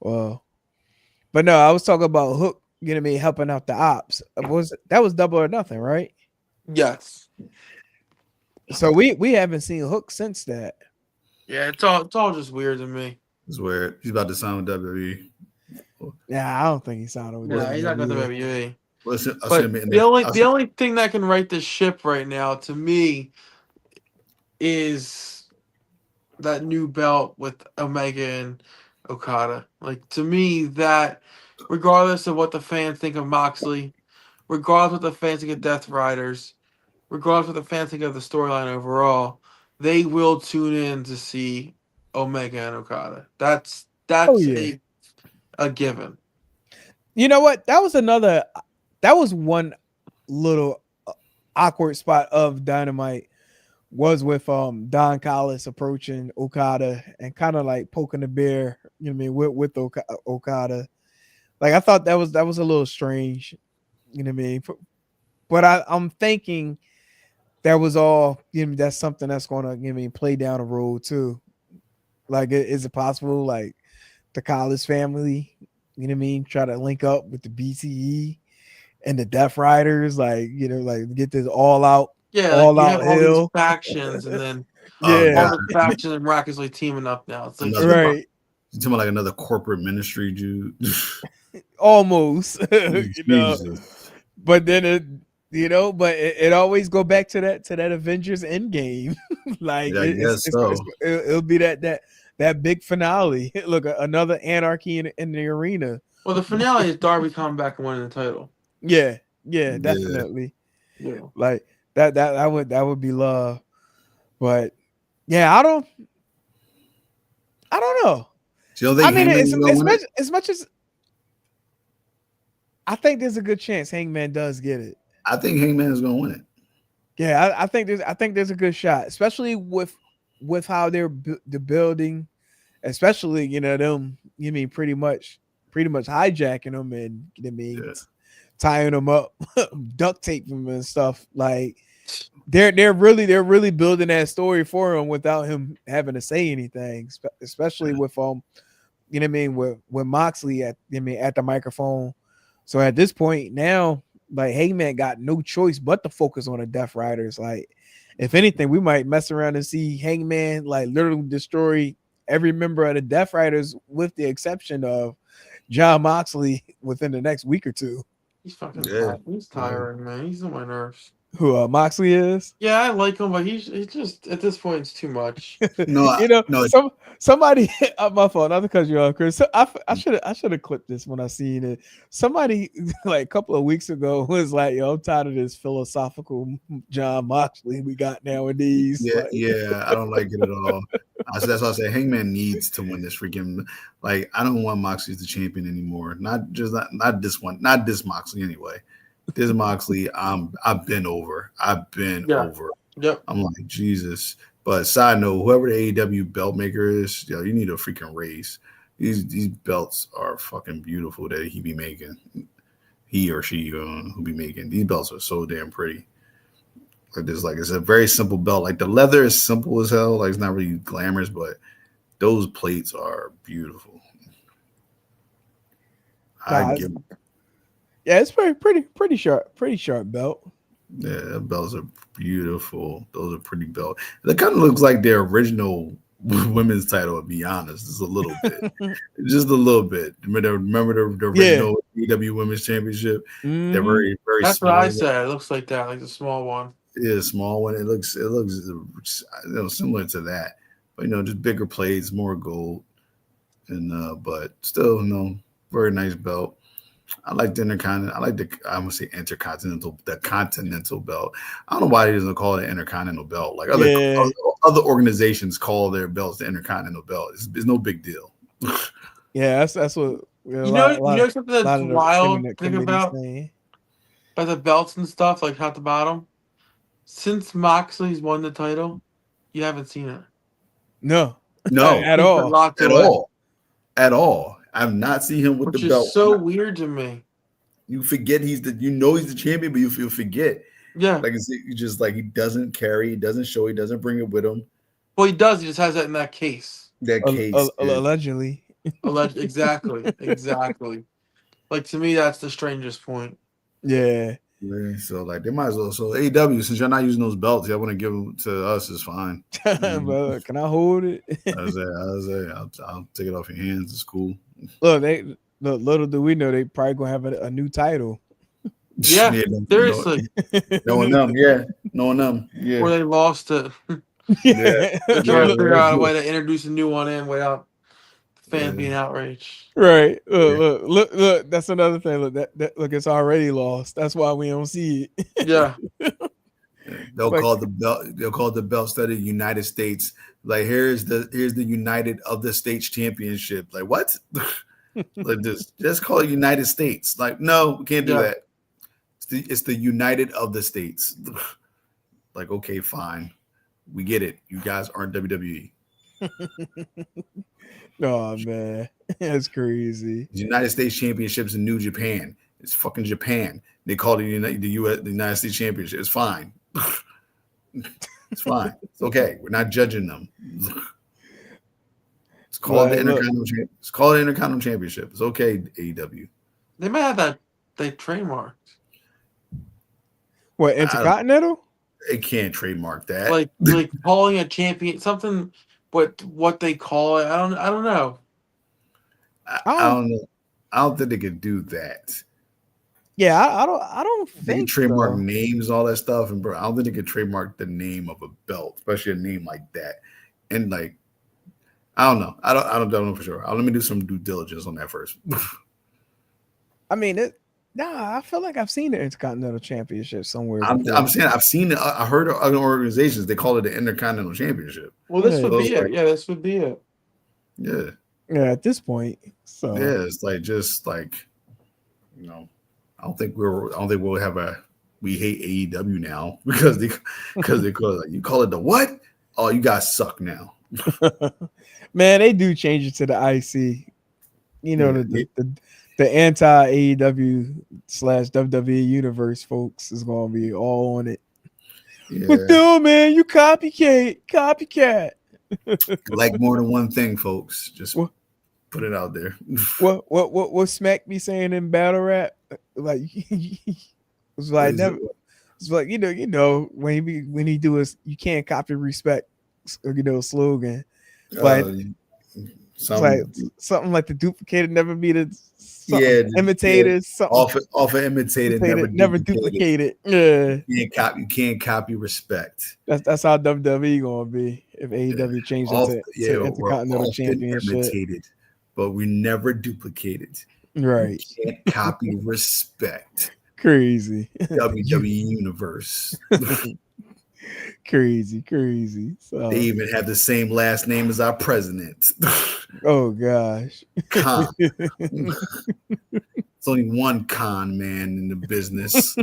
Well, but no, I was talking about Hook. Helping out the ops. That was Double or Nothing, right? Yes. So we haven't seen Hook since that. Yeah, it's all just weird to me. It's weird. He's about to sign with WWE. Yeah, I don't think he signed with WWE. Yeah, he's not with WWE. Listen, but the only thing that can right this ship right now to me is that new belt with Omega and Okada. Like, to me, that, regardless of what the fans think of Moxley, regardless of what the fans think of Death Riders, regardless of what the fans think of the storyline overall, they will tune in to see Omega and Okada. That's Oh yeah. a given. You know what? That was one little awkward spot of Dynamite was with Don Callis approaching Okada and kind of like poking the bear, you know what I mean, with Okada. Like I thought that was a little strange, you know what I mean? But I'm thinking that was all, you know, that's something that's going to, you know what I mean, play down the road too. Like, is it possible, like, the Callis family, you know what I mean, try to link up with the BCE and the Death Riders, like, you know, like get this all out Yeah, you have all these hill. factions, and then Oh Yeah, all god, the factions are miraculously teaming up now. It's like, another come on. right. you talking about like another corporate ministry, dude? Almost, you know. Jesus. But then it always go back to that Avengers Endgame. Like Yeah, I guess so. it'll be that big finale. Look, another anarchy in the arena. Well, the finale is Darby coming back and winning the title. Yeah, Yeah. definitely. Yeah. Like that would be love. But yeah, I don't know. So you don't think I mean, Hangman is gonna win it? as much as I think there's a good chance Hangman does get it. I think Hangman is gonna win it. Yeah, I think there's a good shot, especially with how they're the building, especially, you know, them, you mean pretty much hijacking them and, you know, Yeah. tying them up, duct tape them and stuff. Like they're really building that story for him without him having to say anything, especially with you know what I mean, with Moxley at the microphone. So at this point now, like, Hangman got no choice but to focus on the Death Riders. Like, if anything, we might mess around and see Hangman like literally destroy every member of the Death Riders, with the exception of John Moxley, within the next week or two. He's fucking Yeah. tired. He's tiring, man. He's on my nerves. Who Moxley is? Yeah, I like him, but he's just, at this point, it's too much. No, You know, no, somebody my fault, not because you're on, Chris. So I should have clipped this when I seen it. Somebody like a couple of weeks ago was like, "Yo, I'm tired of this philosophical John Moxley we got nowadays." yeah, Like, yeah, I don't like it at all. So that's why I say Hangman needs to win this freaking. Like, I don't want Moxley as the champion anymore. Not this one, not this Moxley anyway. This Moxley, I've been over. Over. Yep. I'm like, Jesus. But side note, whoever the AEW belt maker is, yo, you need a freaking raise. These belts are fucking beautiful that he be making. He or she who be making these belts are so damn pretty. Like this, like, it's a very simple belt. Like, the leather is simple as hell. Like, it's not really glamorous, but those plates are beautiful. yeah, it's pretty sharp belt. Yeah, the belts are beautiful. Those are pretty belts. It kind of looks like their original women's title, to be honest. Just a little bit. Just a little bit. Remember the original AEW Women's Championship? Mm-hmm. They're very, very That's small. what I said. It looks like that, like the small one. Yeah, small one. It looks similar to that. But, just bigger plates, more gold. And but still, very nice belt. I like the Intercontinental. I like I'm gonna say Intercontinental, the Continental belt. I don't know why he doesn't call it an Intercontinental belt. Like other organizations call their belts the Intercontinental belt. It's no big deal. Yeah, that's what you know something that's wild to think about the belts and stuff, like top to bottom. Since Moxley's won the title, you haven't seen it. No, at all. At all. I've not seen him with the belt. Which is so weird to me. You forget he's the champion, but you forget. Yeah. Like, it's just like he doesn't carry, he doesn't show, he doesn't bring it with him. Well, he does. He just has that in that case. Allegedly. Exactly. Like, to me, that's the strangest point. Yeah. So, like, they might as well. So, AEW, since you're not using those belts, y'all want to give them to us, is fine. Bro, can I hold it? I'll take it off your hands. It's cool. Look, little do we know, they probably gonna have a new title. Yeah, seriously. Knowing them, yeah. Or they lost it. Yeah. They're trying to figure out a way to introduce a new one in without fan being outraged. Right. Look. That's another thing. Look, it's already lost. That's why we don't see it. Yeah. They'll Like- call the belt. They'll call the belt study United States. Like here's the United of the States Championship. Like what? Like just call it United States. Like no, we can't do Yeah. that. It's the United of the States. Like okay, fine, we get it. You guys aren't WWE. Oh man, that's crazy. The United States Championships in New Japan. It's fucking Japan. They call it the United States Championship. It's fine. It's fine. It's okay. We're not judging them. It's called the Intercontinental. It's called the Intercontinental Championship. It's okay. AEW. They might have that. They trademarked. What, Intercontinental? They can't trademark that. Like calling a champion something. What they call it? I don't know. I don't know. I don't think they could do that. Yeah, I don't They think can trademark so. names, all that stuff, and bro, I don't think they could trademark the name of a belt, especially a name like that. And like, I don't know. I don't know for sure. Let me do some due diligence on that first. I mean, I feel like I've seen the Intercontinental Championship somewhere. I'm saying I've seen it. I heard of other organizations they call it the Intercontinental Championship. Well, this would be like- it. Yeah, this would be it. Yeah, Yeah, at this point. So yeah. It's like just like, you know, I don't think we'll have we hate AEW now because they call it, you call it the what? Oh, you guys suck now. man, they do change it to the IC. You know, Yeah. the anti AEW / WWE universe folks is gonna be all on it. Yeah. But no, man, you copycat. Like more than one thing, folks. Just What? put it out there. What Smack be saying in battle rap? Like it's like never. It's like you know when he do his you can't copy respect, slogan. Like it's like something like the duplicated never be the imitators. Something off of imitated, never duplicated. Yeah, you can't copy respect. that's how WWE gonna be if AEW changes it to Intercontinental Championship. Imitated, but we never duplicated. Right, You can't copy respect. crazy. WWE Universe. crazy. So, They even have the same last name as our president. oh gosh. Khan. It's only one con man in the business.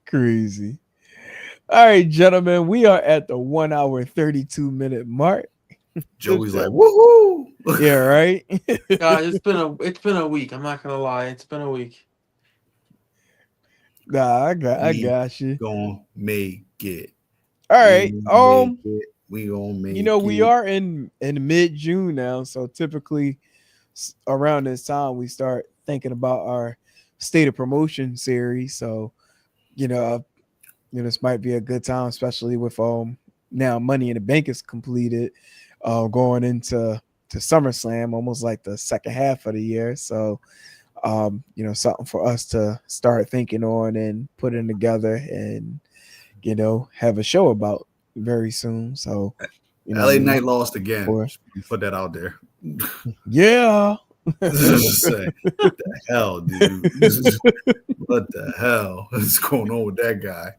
Crazy. All right, gentlemen, we are at the 1 hour 32-minute mark. Joey's like, woohoo! Yeah, right. Guys, it's been a week. I'm not gonna lie, it's been a week. Nah, I got you. Gonna make it. All right. We gonna make we are in mid-June now, so typically around this time we start thinking about our state of promotion series. So, this might be a good time, especially with now Money in the Bank is completed, going into SummerSlam, almost like the second half of the year. So, something for us to start thinking on and putting together and, have a show about very soon. So, LA Knight lost again. Put that out there. Yeah. What the hell, dude? What the hell is going on with that guy?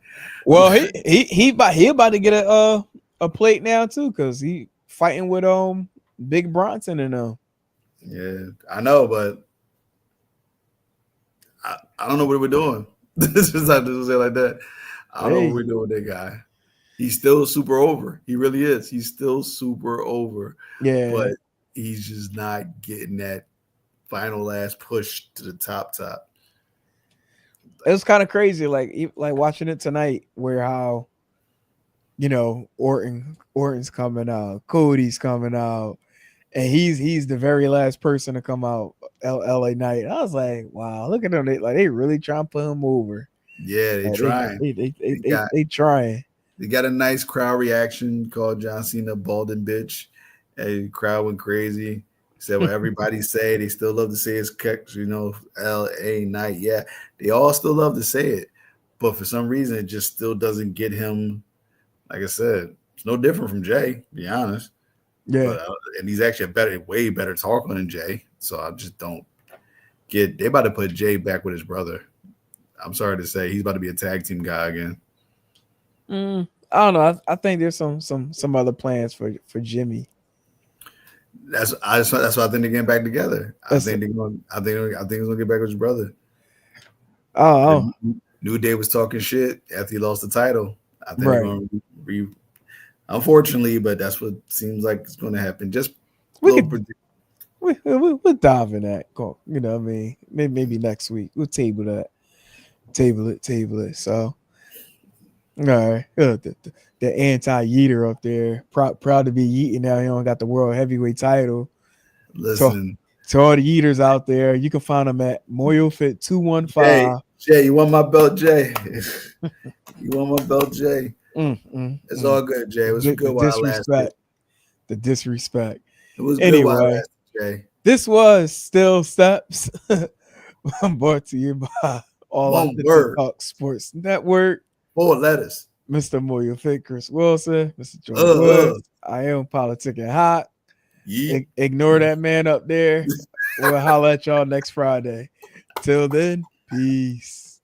Well, he about to get a plate now too, because he fighting with Big Bronson and Yeah, I know, but I don't know what we're doing. This is not to say like that. I don't know what we're doing with that guy. He's still super over. He really is. He's still super over. Yeah, but he's just not getting that final last push to the top. It was kind of crazy, like watching it tonight, where how Orton's coming out, Cody's coming out, and he's the very last person to come out. LA Knight. I was like, wow, look at them. They really trying to put him over. Yeah, they trying. They trying. They got a nice crowd reaction called John Cena balding bitch. And the crowd went crazy. Said what everybody say. They still love to say it's LA Knight. Yeah, they all still love to say it. But for some reason, it just still doesn't get him. Like I said, it's no different from Jay, to be honest. Yeah. But, and he's actually a way better talker than Jay. So I just don't get. They about to put Jay back with his brother. I'm sorry to say, he's about to be a tag team guy again. I don't know. I think there's some other plans for Jimmy. That's why I think they're getting back together. I think he's gonna get back with his brother. Oh, New Day was talking shit after he lost the title. I think right. they're gonna unfortunately, but that's what seems like it's gonna happen. Just We'll dive in that. You know what I mean? Maybe next week. We'll table that. Table it. So all right. The anti-Yeeter up there. Proud to be Yeeting now. He don't got the world heavyweight title. Listen. To all the Yeeters out there, you can find them at MoyoFit215. Jay, you want my belt, Jay? You want my belt, Jay? It's all good, Jay. It was good while I lasted. The disrespect. It was good while I lasted, Jay. This was Still Steps. Brought to you by All Talk Sports Network. 4 letters. Mr. Moyo Fit, Chris Wilson, Mr. Jordan Woods. I am politicking hot. Ignore that man up there. We'll holler at y'all next Friday. Till then, peace.